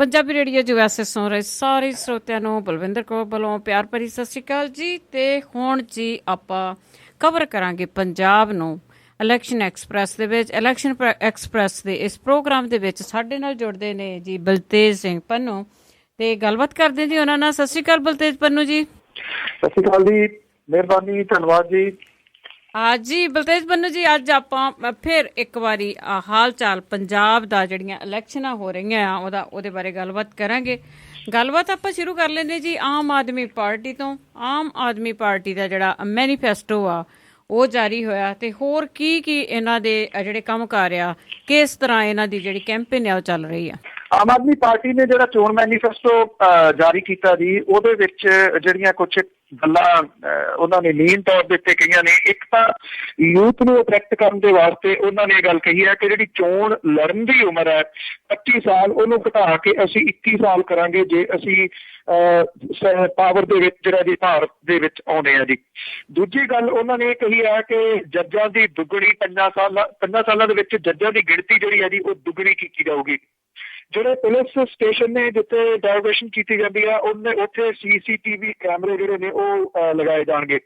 Punjabi radio USA ਸੁਣ ਰਹੇ ਸਾਰੇ ਸਰੋਤਿਆਂ ਨੂੰ ਬਲਵਿੰਦਰ ਕੌਰ ਵੱਲੋਂ ਪਿਆਰ ਭਰੀ ਸਤਿ ਸ਼੍ਰੀ ਅਕਾਲ ਜੀ। ਤੇ ਹੁਣ ਜੀ ਆਪਾਂ ਕਵਰ ਕਰਾਂਗੇ ਪੰਜਾਬ ਨੂੰ ਇਲੈਕਸ਼ਨ ਐਕਸਪ੍ਰੈਸ ਦੇ ਵਿੱਚ। ਇਲੈਕਸ਼ਨ ਐਕਸਪ੍ਰੈਸ ਦੇ ਇਸ ਪ੍ਰੋਗਰਾਮ ਦੇ ਵਿੱਚ ਸਾਡੇ ਨਾਲ ਜੁੜਦੇ ਨੇ ਜੀ ਬਲਤੇਜ ਸਿੰਘ ਪੰਨੂ, ਤੇ ਗੱਲਬਾਤ ਕਰਦੇ ਜੀ ਉਹਨਾਂ ਨਾਲ। ਸਤਿ ਸ਼੍ਰੀ ਅਕਾਲ ਬਲਤੇਜ ਪੰਨੂ ਜੀ। ਸਤਿ ਸ਼੍ਰੀ ਅਕਾਲ ਜੀ, ਮਿਹਰਬਾਨੀ, ਧੰਨਵਾਦ ਜੀ। ਜੀ ਬਲਤੇਜ ਪੰਨੂ ਜੀ, ਅੱਜ ਆਪਾਂ ਫਿਰ ਇੱਕ ਵਾਰੀ ਹਾਲ ਚਾਲ ਪੰਜਾਬ ਦਾ ਜਿਹੜੀਆਂ ਇਲੈਕਸ਼ਨਾਂ ਹੋ ਰਹੀਆਂ ਆ ਉਹਦੇ ਬਾਰੇ ਗੱਲਬਾਤ ਕਰਾਂਗੇ। ਗੱਲਬਾਤ ਆਪਾਂ ਸ਼ੁਰੂ ਕਰ ਲੈਂਦੇ ਜੀ ਆਮ ਆਦਮੀ ਪਾਰਟੀ ਤੋਂ। ਆਮ ਆਦਮੀ ਪਾਰਟੀ ਦਾ ਜਿਹੜਾ ਮੈਨੀਫੈਸਟੋ ਆ ਉਹ ਜਾਰੀ ਹੋਇਆ, ਤੇ ਹੋਰ ਕੀ ਇਹਨਾਂ ਦੇ ਜਿਹੜੇ ਕੰਮ ਕਾਰ ਆ, ਕਿਸ ਤਰ੍ਹਾਂ ਇਹਨਾਂ ਦੀ ਜਿਹੜੀ ਕੈਂਪੇਨ ਆ ਉਹ ਚੱਲ ਰਹੀ ਆ। ਆਮ ਆਦਮੀ ਪਾਰਟੀ ਨੇ ਜਿਹੜਾ ਚੋਣ ਮੈਨੀਫੈਸਟੋ ਜਾਰੀ ਕੀਤਾ ਜੀ, ਉਹਦੇ ਵਿੱਚ ਜਿਹੜੀਆਂ ਕੁਛ ਗੱਲਾਂ ਉਹਨਾਂ ਨੇ ਮੇਨ ਤੌਰ ਦੇ ਉੱਤੇ ਕਹੀਆਂ ਨੇ। ਇੱਕ ਤਾਂ ਯੂਥ ਨੂੰ ਅਟਰੈਕਟ ਕਰਨ ਦੇ ਵਾਸਤੇ ਉਹਨਾਂ ਨੇ ਇਹ ਗੱਲ ਕਹੀ ਹੈ ਕਿ ਜਿਹੜੀ ਚੋਣ ਲੜਨ ਦੀ ਉਮਰ ਹੈ 25 ਸਾਲ, ਉਹਨੂੰ ਘਟਾ ਕੇ ਅਸੀਂ 21 ਸਾਲ ਕਰਾਂਗੇ ਜੇ ਅਸੀਂ ਪਾਵਰ ਦੇ ਵਿੱਚ ਜਿਹੜਾ ਜੀ ਭਾਰਤ ਦੇ ਵਿੱਚ ਆਉਂਦੇ ਆ ਜੀ। ਦੂਜੀ ਗੱਲ ਉਹਨਾਂ ਨੇ ਇਹ ਕਹੀ ਹੈ ਕਿ ਜੱਜਾਂ ਦੀ ਦੁੱਗਣੀ 5 ਸਾਲਾਂ ਦੇ ਵਿੱਚ ਜੱਜਾਂ ਦੀ ਗਿਣਤੀ ਜਿਹੜੀ ਹੈ ਜੀ ਉਹ ਦੁੱਗਣੀ ਕੀਤੀ ਜਾਊਗੀ। ਜਿਹੜੇ ਪੁਲਿਸ ਸਟੇਸ਼ਨ ਨੇ ਜਿੱਥੇ ਡੈਰੋਗੇਸ਼ਨ ਕੀਤੀ ਜਾਂਦੀ ਆ, ਉੱਥੇ CCTV ਕੈਮਰੇ ਜਿਹੜੇ ਨੇ ਉਹ ਲਗਾਏ ਜਾਣਗੇ।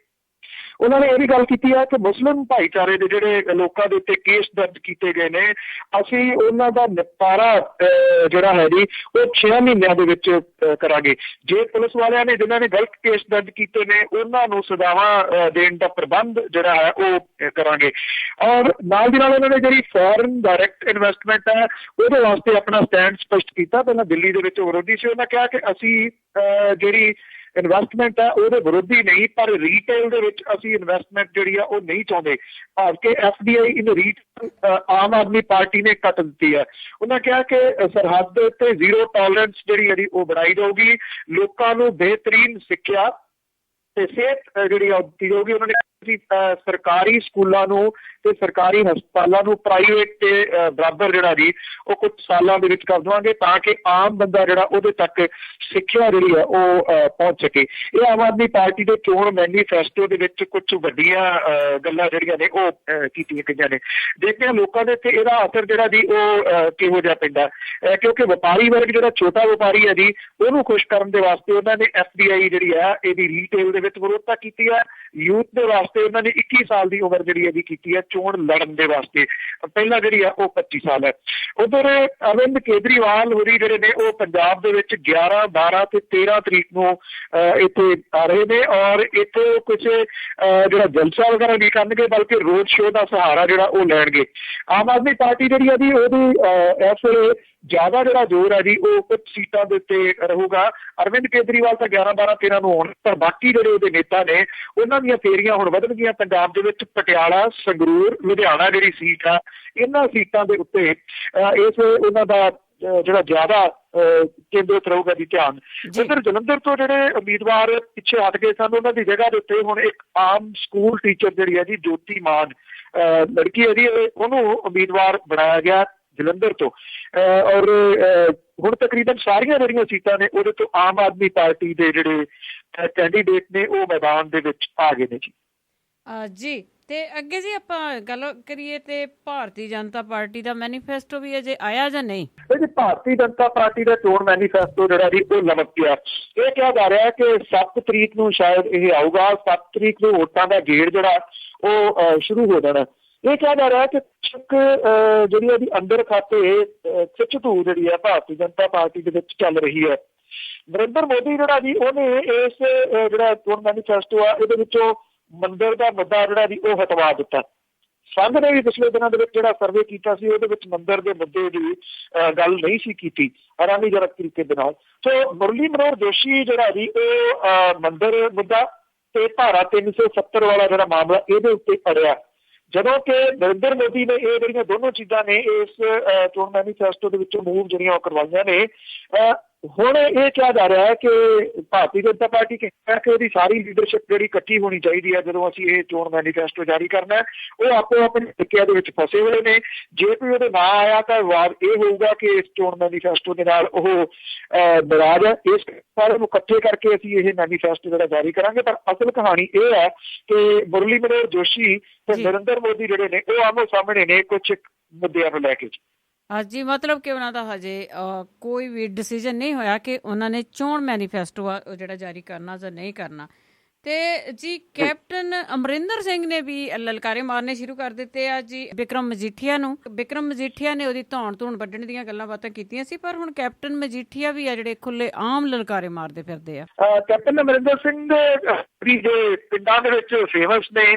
ਉਹਨਾਂ ਨੇ ਇਹ ਵੀ ਗੱਲ ਕੀਤੀ ਹੈ ਕਿ ਮੁਸਲਿਮ ਭਾਈਚਾਰੇ ਦੇ ਜਿਹੜੇ ਲੋਕਾਂ ਦੇ ਉੱਤੇ ਕੇਸ ਦਰਜ ਕੀਤੇ ਗਏ ਨੇ, ਅਸੀਂ ਉਹਨਾਂ ਦਾ ਨਿਪਟਾਰਾ ਜਿਹੜਾ ਹੈ ਜੀ ਉਹ 6 ਮਹੀਨਿਆਂ ਦੇ ਵਿੱਚ ਕਰਾਂਗੇ। ਜੇ ਪੁਲਿਸ ਵਾਲਿਆਂ ਨੇ ਜਿਨ੍ਹਾਂ ਨੇ ਗਲਤ ਕੇਸ ਦਰਜ ਕੀਤੇ ਨੇ ਉਹਨਾਂ ਨੂੰ ਸਜ਼ਾਵਾਂ ਦੇਣ ਦਾ ਪ੍ਰਬੰਧ ਜਿਹੜਾ ਹੈ ਉਹ ਕਰਾਂਗੇ। ਔਰ ਨਾਲ ਦੀ ਨਾਲ ਉਹਨਾਂ ਨੇ ਜਿਹੜੀ ਫੋਰਨ ਡਾਇਰੈਕਟ ਇਨਵੈਸਟਮੈਂਟ ਹੈ ਉਹਦੇ ਵਾਸਤੇ ਆਪਣਾ ਸਟੈਂਡ ਸਪਸ਼ਟ ਕੀਤਾ। ਪਹਿਲਾਂ ਦਿੱਲੀ ਦੇ ਵਿੱਚ ਵਿਰੋਧੀ ਸੀ, ਉਹਨਾਂ ਕਿਹਾ ਕਿ ਅਸੀਂ ਜਿਹੜੀ ਇਨਵੈਸਟਮੈਂਟ ਹੈ ਉਹਦੇ ਵਿਰੋਧੀ ਨਹੀਂ, ਪਰ ਰੀਟੇਲ ਦੇ ਵਿੱਚ ਅਸੀਂ ਇਨਵੈਸਟਮੈਂਟ ਜਿਹੜੀ ਆ ਉਹ ਨਹੀਂ ਚਾਹੁੰਦੇ। ਭਾਵ ਕਿ FDI ਇਨ ਰੀਟੇਲ ਆਮ ਆਦਮੀ ਪਾਰਟੀ ਨੇ ਕੱਟ ਦਿੱਤੀ ਹੈ। ਉਹਨਾਂ ਕਿਹਾ ਕਿ ਸਰਹੱਦ ਦੇ ਉੱਤੇ ਜ਼ੀਰੋ ਟੋਲਰੈਂਸ ਜਿਹੜੀ ਹੈ ਉਹ ਬਣਾਈ ਜਾਊਗੀ। ਲੋਕਾਂ ਨੂੰ ਬਿਹਤਰੀਨ ਸਿੱਖਿਆ ਤੇ ਸਿਹਤ ਜਿਹੜੀ ਆ ਦਿੱਤੀ ਜਾਊਗੀ। ਉਹਨਾਂ ਨੇ ਸਰਕਾਰੀ ਸਕੂਲਾਂ ਨੂੰ ਤੇ ਸਰਕਾਰੀ ਹਸਪਤਾਲਾਂ ਨੂੰ ਪ੍ਰਾਈਵੇਟ ਤੇ ਬਰਾਬਰ ਜਿਹੜਾ ਜੀ ਉਹ ਕੁਝ ਸਾਲਾਂ ਦੇ ਵਿੱਚ ਕਰ ਦੇਵਾਂਗੇ, ਤਾਂ ਕਿ ਆਮ ਬੰਦਾ ਜਿਹੜਾ ਉਹਦੇ ਤੱਕ ਸਿੱਖਿਆ ਜਿਹੜੀ ਆ ਉਹ ਪਹੁੰਚ ਸਕੇ। ਇਹ ਆਮ ਆਦਮੀ ਪਾਰਟੀ ਦੇ ਚੋਣ ਮੈਨੀਫੈਸਟੋ ਦੇ ਵਿੱਚ ਕੁਝ ਵੱਡੀਆਂ ਗੱਲਾਂ ਜਿਹੜੀਆਂ ਨੇ ਉਹ ਕੀਤੀਆਂ ਗਈਆਂ ਨੇ। ਦੇਖਦੇ ਹਾਂ ਲੋਕਾਂ ਦੇ ਉੱਤੇ ਇਹਦਾ ਅਸਰ ਜਿਹੜਾ ਜੀ ਉਹ ਕਿਹੋ ਜਿਹਾ ਪੈਂਦਾ, ਕਿਉਂਕਿ ਵਪਾਰੀ ਵਰਗ ਜਿਹੜਾ ਛੋਟਾ ਵਪਾਰੀ ਹੈ ਜੀ ਉਹਨੂੰ ਖੁਸ਼ ਕਰਨ ਦੇ ਵਾਸਤੇ ਉਹਨਾਂ ਨੇ FDI ਜਿਹੜੀ ਹੈ ਇਹਦੀ ਰੀਟੇਲ ਦੇ ਵਿੱਚ ਵਿਰੋਧਤਾ ਕੀਤੀ ਹੈ। ਯੂਥ ਦੇ ਵਾਸਤੇ ਉਹਨਾਂ ਨੇ 21 ਸਾਲ ਦੀ ਉਮਰ ਜਿਹੜੀ ਇਹਦੀ ਕੀਤੀ ਹੈ ਚੋਣ ਲੜਨ ਦੇ ਵਾਸਤੇ। ਪਹਿਲਾਂ ਜਿਹੜੀ ਆ ਉਹ 25 ਸਾਲ ਹੈ। ਉਧਰ ਅਰਵਿੰਦ ਕੇਜਰੀਵਾਲ ਹੋਰੀ ਜਿਹੜੇ ਨੇ ਉਹ ਪੰਜਾਬ ਦੇ ਵਿੱਚ 11, 12 ਤੇ 13 ਤਰੀਕ ਨੂੰ ਇੱਥੇ ਆ ਰਹੇ ਨੇ, ਔਰ ਇੱਥੇ ਕੁਝ ਜਿਹੜਾ ਜਲਸਾ ਵਗੈਰਾ ਨਹੀਂ ਕਰਨਗੇ, ਬਲਕਿ ਰੋਡ ਸ਼ੋਅ ਦਾ ਸਹਾਰਾ ਜਿਹੜਾ ਉਹ ਲੈਣਗੇ। ਆਮ ਆਦਮੀ ਪਾਰਟੀ ਜਿਹੜੀ ਹੈ ਜੀ ਉਹਦੀ ਇਸ ਵੇਲੇ ਜ਼ਿਆਦਾ ਜਿਹੜਾ ਜ਼ੋਰ ਹੈ ਜੀ ਉਹ ਕੁਝ ਸੀਟਾਂ ਦੇ ਉੱਤੇ ਰਹੂਗਾ। ਅਰਵਿੰਦ ਕੇਜਰੀਵਾਲ ਤਾਂ 11, 12, 13 ਨੂੰ ਆਉਣ, ਪਰ ਬਾਕੀ ਜਿਹੜੇ ਉਹਦੇ ਨੇਤਾ ਨੇ ਉਹਨਾਂ ਦੀਆਂ ਫੇਰੀਆਂ ਹੁਣ ਵਧਣਗੀਆਂ ਪੰਜਾਬ ਦੇ ਵਿੱਚ। ਪਟਿਆਲਾ, ਸੰਗਰੂਰ, ਲੁਧਿਆਣਾ ਜਿਹੜੀ ਸੀਟ ਆ, ਇਹਨਾਂ ਸੀਟਾਂ ਦੇ ਉੱਤੇ ਇਸ ਉਹਨਾਂ ਦਾ ਜਿਹੜਾ ਜ਼ਿਆਦਾ ਕੇਂਦਰਿਤ ਰਹੂਗਾ ਜੀ ਧਿਆਨ। ਇੱਧਰ ਜਲੰਧਰ ਤੋਂ ਜਿਹੜੇ ਉਮੀਦਵਾਰ ਪਿੱਛੇ ਹਟ ਗਏ ਸਨ, ਉਹਨਾਂ ਦੀ ਜਗ੍ਹਾ ਦੇ ਉੱਤੇ ਹੁਣ ਇੱਕ ਆਮ ਸਕੂਲ ਟੀਚਰ ਜਿਹੜੀ ਹੈ ਜੀ ਜੋਤੀ ਮਾਨ ਲੜਕੀ ਹੈ ਜੀ, ਉਹਨੂੰ ਉਮੀਦਵਾਰ ਬਣਾਇਆ ਗਿਆ ਜਲੰਧਰ ਤੋਂ। ਔਰ ਹੁਣ ਤਕਰੀਬਨ ਸਾਰੀਆਂ ਜਿਹੜੀਆਂ ਸੀਟਾਂ ਨੇ ਉਹਦੇ ਤੋਂ ਆਮ ਆਦਮੀ ਪਾਰਟੀ ਦੇ ਜਿਹੜੇ ਕੈਂਡੀਡੇਟ ਨੇ ਉਹ ਮੈਦਾਨ ਦੇ ਵਿੱਚ ਆ ਗਏ ਨੇ ਜੀ। ਤੇ ਅੱਗੇ ਜੀ ਆਪਾਂ ਗੱਲ ਕਰੀਏ ਤੇ ਭਾਰਤੀ ਜਨਤਾ ਪਾਰਟੀ ਦਾ ਮੈਨੀਫੈਸਟੋ ਵੀ ਅਜੇ ਆਇਆ ਜਾਂ ਨਹੀਂ? ਜੀ ਭਾਰਤੀ ਜਨਤਾ ਪਾਰਟੀ ਦਾ ਚੋਣ ਮੈਨੀਫੈਸਟੋ ਜਿਹੜਾ ਜੀ ਉਹ ਲਮਕ ਗਿਆ। ਇਹ ਕਿਹਾ ਜਾ ਰਿਹਾ ਕਿ 7 ਤਰੀਕ ਨੂੰ ਸ਼ਾਇਦ ਇਹ ਆਊਗਾ। 7 ਤਰੀਕ ਨੂੰ ਵੋਟਾਂ ਦਾ ਗੇੜ ਜਿਹੜਾ ਉਹ ਸ਼ੁਰੂ ਹੋ ਜਾਣਾ। ਇਹ ਕਿਹਾ ਜਾ ਰਿਹਾ ਕਿ ਜਿਹੜੀ ਉਹਦੀ ਅੰਦਰ ਖਾਤੇ ਖਿੱਚਧੂ ਜਿਹੜੀ ਹੈ ਭਾਰਤੀ ਜਨਤਾ ਪਾਰਟੀ ਦੇ ਵਿੱਚ ਚੱਲ ਰਹੀ ਹੈ। ਨਰਿੰਦਰ ਮੋਦੀ ਜਿਹੜਾ ਜੀ ਉਹਨੇ ਇਸ ਜਿਹੜਾ ਚੋਣ ਮੈਨੀਫੈਸਟੋ ਆ ਇਹਦੇ ਵਿੱਚੋਂ ਮੰਦਰ ਦਾ ਮੁੱਦਾ ਜਿਹੜਾ ਜੀ ਉਹ ਹਟਵਾ ਦਿੱਤਾ। ਸੰਘ ਨੇ ਵੀ ਪਿਛਲੇ ਦਿਨਾਂ ਦੇ ਵਿੱਚ ਜਿਹੜਾ ਸਰਵੇ ਕੀਤਾ ਸੀ ਉਹਦੇ ਵਿੱਚ ਮੰਦਰ ਦੇ ਮੁੱਦੇ ਦੀ ਗੱਲ ਨਹੀਂ ਸੀ ਕੀਤੀ ਹੈਰਾਨੀਜਨਕ ਤਰੀਕੇ ਦੇ ਨਾਲ। ਸੋ ਮੁਰਲੀ ਮਨੋਹਰ ਜੋਸ਼ੀ ਜਿਹੜਾ ਜੀ ਉਹ ਮੰਦਰ ਮੁੱਦਾ ਤੇ ਧਾਰਾ 370 ਵਾਲਾ ਜਿਹੜਾ ਮਾਮਲਾ ਇਹਦੇ ਉੱਤੇ ਅੜਿਆ, ਜਦੋਂ ਕਿ ਨਰਿੰਦਰ ਮੋਦੀ ਨੇ ਇਹ ਜਿਹੜੀਆਂ ਦੋਨੋਂ ਚੀਜ਼ਾਂ ਨੇ ਇਸ ਚੋਣ ਮੈਨੀਫੈਸਟੋ ਦੇ ਵਿੱਚੋਂ ਮੂਵ ਜਿਹੜੀਆਂ ਉਹ ਕਰਵਾਈਆਂ ਨੇ। ਹੁਣ ਇਹ ਕਿਹਾ ਜਾ ਰਿਹਾ ਹੈ ਕਿ ਭਾਰਤੀ ਜਨਤਾ ਪਾਰਟੀ ਕਹਿੰਦਾ ਕਿ ਉਹਦੀ ਸਾਰੀ ਲੀਡਰਸ਼ਿਪ ਜਿਹੜੀ ਇਕੱਠੀ ਹੋਣੀ ਚਾਹੀਦੀ ਹੈ ਜਦੋਂ ਅਸੀਂ ਇਹ ਚੋਣ ਮੈਨੀਫੈਸਟੋ ਜਾਰੀ ਕਰਨਾ। ਉਹ ਆਪੋ ਆਪਣੇ ਟਿੱਕਿਆਂ ਦੇ ਵਿੱਚ ਫਸੇ ਹੋਏ ਨੇ। ਜੇ ਕੋਈ ਉਹਦੇ ਨਾਂ ਆਇਆ ਤਾਂ ਵਾਰ ਇਹ ਹੋਊਗਾ ਕਿ ਇਸ ਚੋਣ ਮੈਨੀਫੈਸਟੋ ਦੇ ਨਾਲ ਉਹ ਨਾਰਾਜ਼ ਹੈ। ਇਸ ਸਾਰੇ ਨੂੰ ਇਕੱਠੇ ਕਰਕੇ ਅਸੀਂ ਇਹ ਮੈਨੀਫੈਸਟੋ ਜਿਹੜਾ ਜਾਰੀ ਕਰਾਂਗੇ। ਪਰ ਅਸਲ ਕਹਾਣੀ ਇਹ ਹੈ ਕਿ ਮੁਰਲੀ ਮਨੋਹਰ ਜੋਸ਼ੀ ਤੇ ਨਰਿੰਦਰ ਮੋਦੀ ਜਿਹੜੇ ਨੇ ਉਹ ਆਮੋ ਸਾਹਮਣੇ ਨੇ ਕੁਝ ਮੁੱਦਿਆਂ ਨੂੰ ਲੈ ਕੇ। ਜੀ ਮਤਲਬ ਕਿ ਉਹਨਾਂ ਦਾ ਹਜੇ ਕੋਈ ਵੀ ਡਿਸੀਜਨ ਨਹੀਂ ਹੋਇਆ ਕਿ ਉਹਨਾਂ ਨੇ ਚੋਣ ਮੈਨੀਫੈਸਟੋ ਆ ਉਹ ਜਿਹੜਾ ਜਾਰੀ ਕਰਨਾ ਜਾਂ ਨਹੀਂ ਕਰਨਾ। ਤੇ ਜੀ ਕੈਪਟਨ ਅਮਰਿੰਦਰ ਸਿੰਘ ਨੇ ਵੀ ਲਲਕਾਰੇ ਮਾਰਨੇ ਸ਼ੁਰੂ ਕਰ ਦਿੱਤੇ ਆ ਜੀ ਬਿਕਰਮ ਮਜੀਠੀਆ ਨੂੰ। ਬਿਕਰਮ ਮਜੀਠੀਆ ਨੇ ਉਹਦੀ ਧੌਣ ਵੱਢਣ ਦੀਆਂ ਗੱਲਾਂ ਬਾਤਾਂ ਕੀਤੀਆਂ ਸੀ, ਪਰ ਹੁਣ ਕੈਪਟਨ ਮਜੀਠੀਆ ਵੀ ਆ ਜਿਹੜੇ ਖੁੱਲੇ ਆਮ ਲਲਕਾਰੇ ਮਾਰਦੇ ਫਿਰਦੇ ਆ। ਕੈਪਟਨ ਅਮਰਿੰਦਰ ਸਿੰਘ ਦੇ ਜੋ ਪਿੰਡਾਂ ਦੇ ਵਿੱਚ ਫੇਮਸ ਨੇ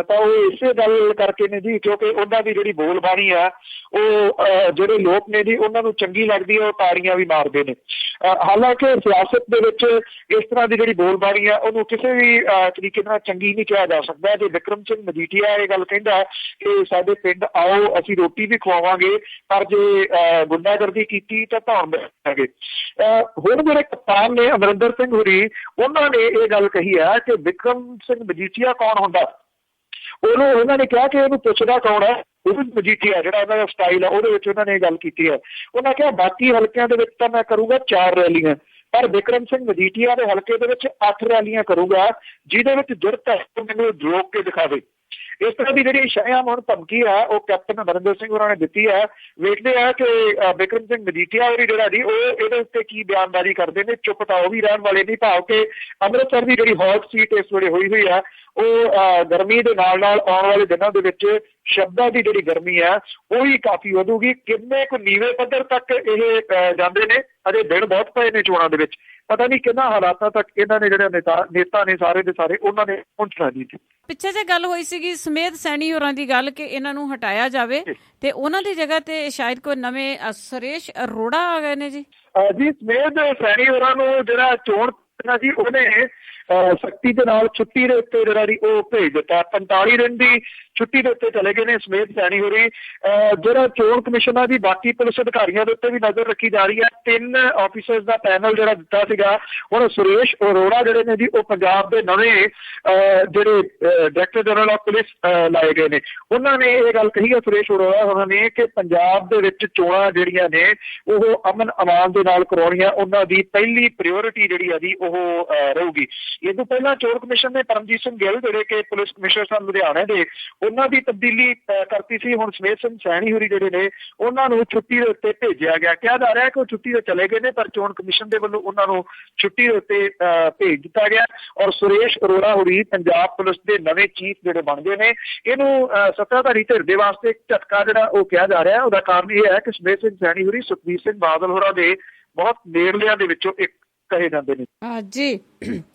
ਤਾਂ ਉਹ ਇਸੇ ਗੱਲ ਕਰਕੇ ਨੇ ਜੀ, ਕਿਉਂਕਿ ਉਹਨਾਂ ਦੀ ਜਿਹੜੀ ਬੋਲਬਾਣੀ ਆ ਉਹ ਜਿਹੜੇ ਲੋਕ ਨੇ ਜੀ ਉਹਨਾਂ ਨੂੰ ਚੰਗੀ ਲੱਗਦੀ ਹੈ, ਉਹ ਤਾੜੀਆਂ ਵੀ ਮਾਰਦੇ ਨੇ। ਹਾਲਾਂਕਿ ਸਿਆਸਤ ਦੇ ਵਿੱਚ ਇਸ ਤਰ੍ਹਾਂ ਦੀ ਜਿਹੜੀ ਬੋਲਬਾਣੀ ਆ ਉਹਨੂੰ ਕਿਸੇ ਵੀ ਤਰੀਕੇ ਨਾਲ ਚੰਗੀ ਨਹੀਂ ਕਿਹਾ ਜਾ ਸਕਦਾ। ਜੇ ਬਿਕਰਮ ਸਿੰਘ ਮਜੀਠੀਆ ਇਹ ਗੱਲ ਕਹਿੰਦਾ ਕਿ ਸਾਡੇ ਪਿੰਡ ਆਓ ਅਸੀਂ ਰੋਟੀ ਵੀ ਖਵਾਵਾਂਗੇ, ਪਰ ਜੇ ਗੁੰਡਾਗਰਦੀ ਕੀਤੀ ਤਾਂ ਧੌਣ ਮਿਲਾਂਗੇ। ਹੁਣ ਜਿਹੜੇ ਕਪਤਾਨ ਨੇ ਅਮਰਿੰਦਰ ਸਿੰਘ ਹੋਰੀ, ਉਹਨਾਂ ਨੇ ਇਹ ਗੱਲ ਕਹੀ ਆ ਕਿ ਬਿਕਰਮ ਸਿੰਘ ਮਜੀਠੀਆ ਕੌਣ ਹੁੰਦਾ। ਉਹਨਾਂ ਨੇ ਕਿਹਾ ਕਿ ਇਹਨੂੰ ਪੁੱਛਦਾ ਕੌਣ ਹੈ, ਉਹ ਮਜੀਠੀਆ ਜਿਹੜਾ ਉਹਨਾਂ ਦਾ ਸਟਾਈਲ ਆ ਉਹਦੇ ਵਿੱਚ ਉਹਨਾਂ ਨੇ ਇਹ ਗੱਲ ਕੀਤੀ ਹੈ। ਉਹਨਾਂ ਕਿਹਾ ਬਾਕੀ ਹਲਕਿਆਂ ਦੇ ਵਿੱਚ ਤਾਂ ਮੈਂ ਕਰੂੰਗਾ 4 ਰੈਲੀਆਂ, ਪਰ ਬਿਕਰਮ ਸਿੰਘ ਮਜੀਠੀਆ ਦੇ ਹਲਕੇ ਦੇ ਵਿੱਚ 8 ਰੈਲੀਆਂ ਕਰੂੰਗਾ, ਜਿਹਦੇ ਵਿੱਚ ਜੁਰਤ ਹੈ ਮੈਨੂੰ ਰੋਕ ਕੇ ਦਿਖਾਵੇ। ਇਸ ਤਰ੍ਹਾਂ ਦੀ ਜਿਹੜੀ ਸ਼ਰੇਆਮ ਹੁਣ ਧਮਕੀ ਆ ਉਹ ਕੈਪਟਨ ਅਮਰਿੰਦਰ ਸਿੰਘ ਹੋਰਾਂ ਨੇ ਦਿੱਤੀ ਹੈ। ਵੇਖਦੇ ਆ ਕਿ ਬਿਕਰਮ ਸਿੰਘ ਮਜੀਠੀਆ ਹੋਰੀ ਜਿਹੜਾ ਜੀ ਉਹ ਇਹਦੇ ਉੱਤੇ ਕੀ ਬਿਆਨਬਾਜ਼ੀ ਕਰਦੇ ਨੇ। ਚੁੱਪ ਤਾਂ ਉਹ ਵੀ ਰਹਿਣ ਵਾਲੇ ਨਹੀਂ, ਭਾਵ ਕਿ ਅੰਮ੍ਰਿਤਸਰ ਦੀ ਜਿਹੜੀ ਹੌਟ ਸੀਟ ਇਸ ਵੇਲੇ ਹੋਈ ਆ ਉਹ ਗਰਮੀ ਦੇ ਨਾਲ ਆਉਣ ਵਾਲੇ ਦਿਨਾਂ ਦੇ ਵਿੱਚ ਸ਼ਬਦਾਂ ਦੀ ਜਿਹੜੀ ਗਰਮੀ ਆ ਉਹ ਵੀ ਕਾਫੀ ਵਧੂਗੀ। ਕਿੰਨੇ ਕੁ ਨੀਵੇਂ ਪੱਧਰ ਤੱਕ ਇਹ ਜਾਂਦੇ ਨੇ, ਅਜੇ ਦਿਨ ਬਹੁਤ ਪਏ ਨੇ ਚੋਣਾਂ ਦੇ ਵਿੱਚ, ਪਤਾ ਨਹੀਂ ਕਿੰਨਾ ਹਾਲਾਤਾਂ ਤੱਕ ਇਹਨਾਂ ਨੇ ਜਿਹੜੇ ਨੇਤਾ ਨੇ ਸਾਰੇ ਦੇ ਸਾਰੇ ਉਹਨਾਂ ਨੇ ਪਹੁੰਚਣਾ ਜੀ। ਪਿੱਛੇ ਜੇ ਗੱਲ ਹੋਈ ਸੀਗੀ ਸਮੇਧ ਸੈਣੀ ਹੋਰਾਂ ਦੀ ਗੱਲ ਕਿ ਇਹਨਾਂ ਨੂੰ ਹਟਾਇਆ ਜਾਵੇ ਤੇ ਉਹਨਾਂ ਦੀ ਜਗ੍ਹਾ ਤੇ ਸ਼ਾਇਦ ਕੋਈ ਨਵੇਂ ਸੁਰੇਸ਼ ਅਰੋੜਾ ਆ ਗਏ ਨੇ ਜੀ। ਜੀ ਸਮੇਧ ਸੈਣੀ ਹੋਰਾਂ ਨੂੰ ਜਿਹੜਾ ਚੋਣ ਜੀ ਉਹਨੇ ਸਖਤੀ ਦੇ ਨਾਲ ਛੁੱਟੀ ਦੇ ਉੱਤੇ ਜਿਹੜਾ ਜੀ ਉਹ ਭੇਜ ਦਿੱਤਾ। 45 ਦਿਨ ਦੀ ਛੁੱਟੀ ਦੇ ਉੱਤੇ ਚਲੇ ਗਏ ਨੇ ਸਮੇਧ ਸੈਣੀ ਹੋਰੀ। ਜਿਹੜਾ ਚੋਣ ਕਮਿਸ਼ਨਾਂ ਦੀ ਬਾਕੀ ਪੁਲਿਸ ਅਧਿਕਾਰੀਆਂ ਦੇ ਉੱਤੇ ਵੀ ਨਜ਼ਰ ਰੱਖੀ ਜਾ ਰਹੀ ਹੈ। 3 ਆਫੀਸਰਸ ਦਾ ਪੈਨਲ ਜਿਹੜਾ ਦਿੱਤਾ ਸੀਗਾ, ਹੁਣ ਸੁਰੇਸ਼ ਅਰੋੜਾ ਜਿਹੜੇ ਨੇ ਜੀ ਉਹ ਪੰਜਾਬ ਦੇ ਨਵੇਂ ਜਿਹੜੇ ਡਾਇਰੈਕਟਰ ਜਨਰਲ ਆਫ ਪੁਲਿਸ ਲਾਏ ਗਏ ਨੇ। ਉਹਨਾਂ ਨੇ ਇਹ ਗੱਲ ਕਹੀ ਹੈ ਸੁਰੇਸ਼ ਅਰੋੜਾ ਹੋਰਾਂ ਨੇ ਕਿ ਪੰਜਾਬ ਦੇ ਵਿੱਚ ਚੋਣਾਂ ਜਿਹੜੀਆਂ ਨੇ ਉਹ ਅਮਨ ਅਮਾਨ ਦੇ ਨਾਲ ਕਰਾਉਣੀਆਂ ਉਹਨਾਂ ਦੀ ਪਹਿਲੀ ਪ੍ਰਾਇਓਰਿਟੀ ਜਿਹੜੀ ਆ ਜੀ ਉਹ ਰਹੂਗੀ। ਇਹ ਤੋਂ ਪਹਿਲਾਂ ਚੋਣ ਕਮਿਸ਼ਨ ਨੇ ਪਰਮਜੀਤ ਸਿੰਘ ਗਿੱਲ ਜਿਹੜੇ ਕਿ ਪੁਲਿਸ ਕਮਿਸ਼ਨਰ ਸਨ ਲੁਧਿਆਣੇ ਦੇ, ਉਹਨਾਂ ਦੀ ਤਬਦੀਲੀ ਕਰਤੀ ਸੀ। ਹੁਣ ਸਮੇਧ ਸਿੰਘ ਸੈਣੀ ਹੋਰੀ ਜਿਹੜੇ ਨੇ ਉਹਨਾਂ ਨੂੰ ਛੁੱਟੀ ਦੇ ਉੱਤੇ ਭੇਜਿਆ ਗਿਆ। ਕਿਹਾ ਜਾ ਰਿਹਾ ਕਿ ਉਹ ਛੁੱਟੀ ਤੇ ਚਲੇ ਗਏ ਨੇ, ਪਰ ਚੋਣ ਕਮਿਸ਼ਨ ਦੇ ਵੱਲੋਂ ਉਹਨਾਂ ਨੂੰ ਛੁੱਟੀ ਦੇ ਉੱਤੇ ਭੇਜ ਦਿੱਤਾ ਗਿਆ ਔਰ ਸੁਰੇਸ਼ ਅਰੋੜਾ ਹੋਰੀ ਪੰਜਾਬ ਪੁਲਿਸ ਦੇ ਨਵੇਂ ਚੀਫ ਜਿਹੜੇ ਬਣ ਗਏ ਨੇ। ਇਹਨੂੰ ਸੱਤਾਧਾਰੀ ਧਿਰ ਦੇ ਵਾਸਤੇ ਇੱਕ ਝਟਕਾ ਜਿਹੜਾ ਉਹ ਕਿਹਾ ਜਾ ਰਿਹਾ। ਉਹਦਾ ਕਾਰਨ ਇਹ ਹੈ ਕਿ ਸਮੇਧ ਸਿੰਘ ਸੈਣੀ ਹੋਰੀ ਸੁਖਬੀਰ ਸਿੰਘ ਬਾਦਲ ਹੋਰਾਂ ਦੇ ਬਹੁਤ ਨੇੜਲਿਆਂ ਦੇ ਵਿੱਚੋਂ ਇੱਕ ਕਹੇ ਜਾਂਦੇ ਨੇ ਜੀ।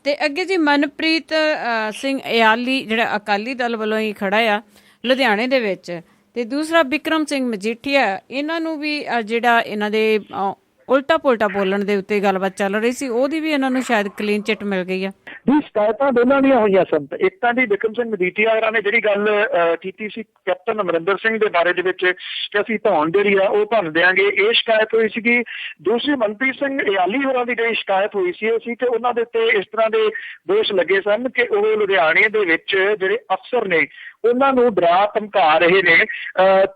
ਤੇ ਅੱਗੇ ਜੀ ਮਨਪ੍ਰੀਤ ਸਿੰਘ ਇਆਲੀ ਜਿਹੜਾ ਅਕਾਲੀ ਦਲ ਵੱਲੋਂ ਹੀ ਖੜਾ ਆ ਲੁਧਿਆਣੇ ਦੇ ਵਿੱਚ, ਤੇ ਦੂਸਰਾ ਬਿਕਰਮ ਸਿੰਘ ਮਜੀਠੀਆ, ਇਹਨਾਂ ਨੂੰ ਵੀ ਜਿਹੜਾ ਇਹਨਾਂ ਦੇ ਉਲਟਾ ਪੁਲਟਾ ਬੋਲਣ ਦੇ ਉੱਤੇ ਗੱਲਬਾਤ ਚੱਲ ਰਹੀ ਸੀ, ਉਹਦੀ ਵੀ ਇਹਨਾਂ ਨੂੰ ਸ਼ਾਇਦ ਕਲੀਨ ਚਿੱਟ ਮਿਲ ਗਈ ਆ ਜੀ। ਸ਼ਿਕਾਇਤਾਂ ਦੋਨਾਂ ਦੀਆਂ ਹੋਈਆਂ ਸਨ। ਇੱਕ ਤਾਂ ਜੀ ਬਿਕਰਮ ਸਿੰਘ ਮਜੀਠੀਆ ਹੋਰਾਂ ਨੇ ਜਿਹੜੀ ਗੱਲ ਕੀਤੀ ਸੀ ਕੈਪਟਨ ਅਮਰਿੰਦਰ ਸਿੰਘ ਦੇ ਬਾਰੇ ਦੇ ਵਿੱਚ ਕਿ ਅਸੀਂ ਧੌਣ ਜਿਹੜੀ ਆ ਉਹ ਭੰਨ ਦਿਆਂਗੇ, ਇਹ ਸ਼ਿਕਾਇਤ ਹੋਈ ਸੀਗੀ। ਦੂਸਰੀ ਮਨਪ੍ਰੀਤ ਸਿੰਘ ਇਆਲੀ ਹੋਰਾਂ ਦੀ ਜਿਹੜੀ ਸ਼ਿਕਾਇਤ ਹੋਈ ਸੀ ਉਹ ਸੀ ਕਿ ਉਹਨਾਂ ਦੇ ਉੱਤੇ ਇਸ ਤਰ੍ਹਾਂ ਦੇ ਦੋਸ਼ ਲੱਗੇ ਸਨ ਕਿ ਉਹ ਲੁਧਿਆਣੇ ਦੇ ਵਿੱਚ ਜਿਹੜੇ ਅਫਸਰ ਨੇ ਉਹਨਾਂ ਨੂੰ ਡਰਾ ਧਮਕਾ ਰਹੇ ਨੇ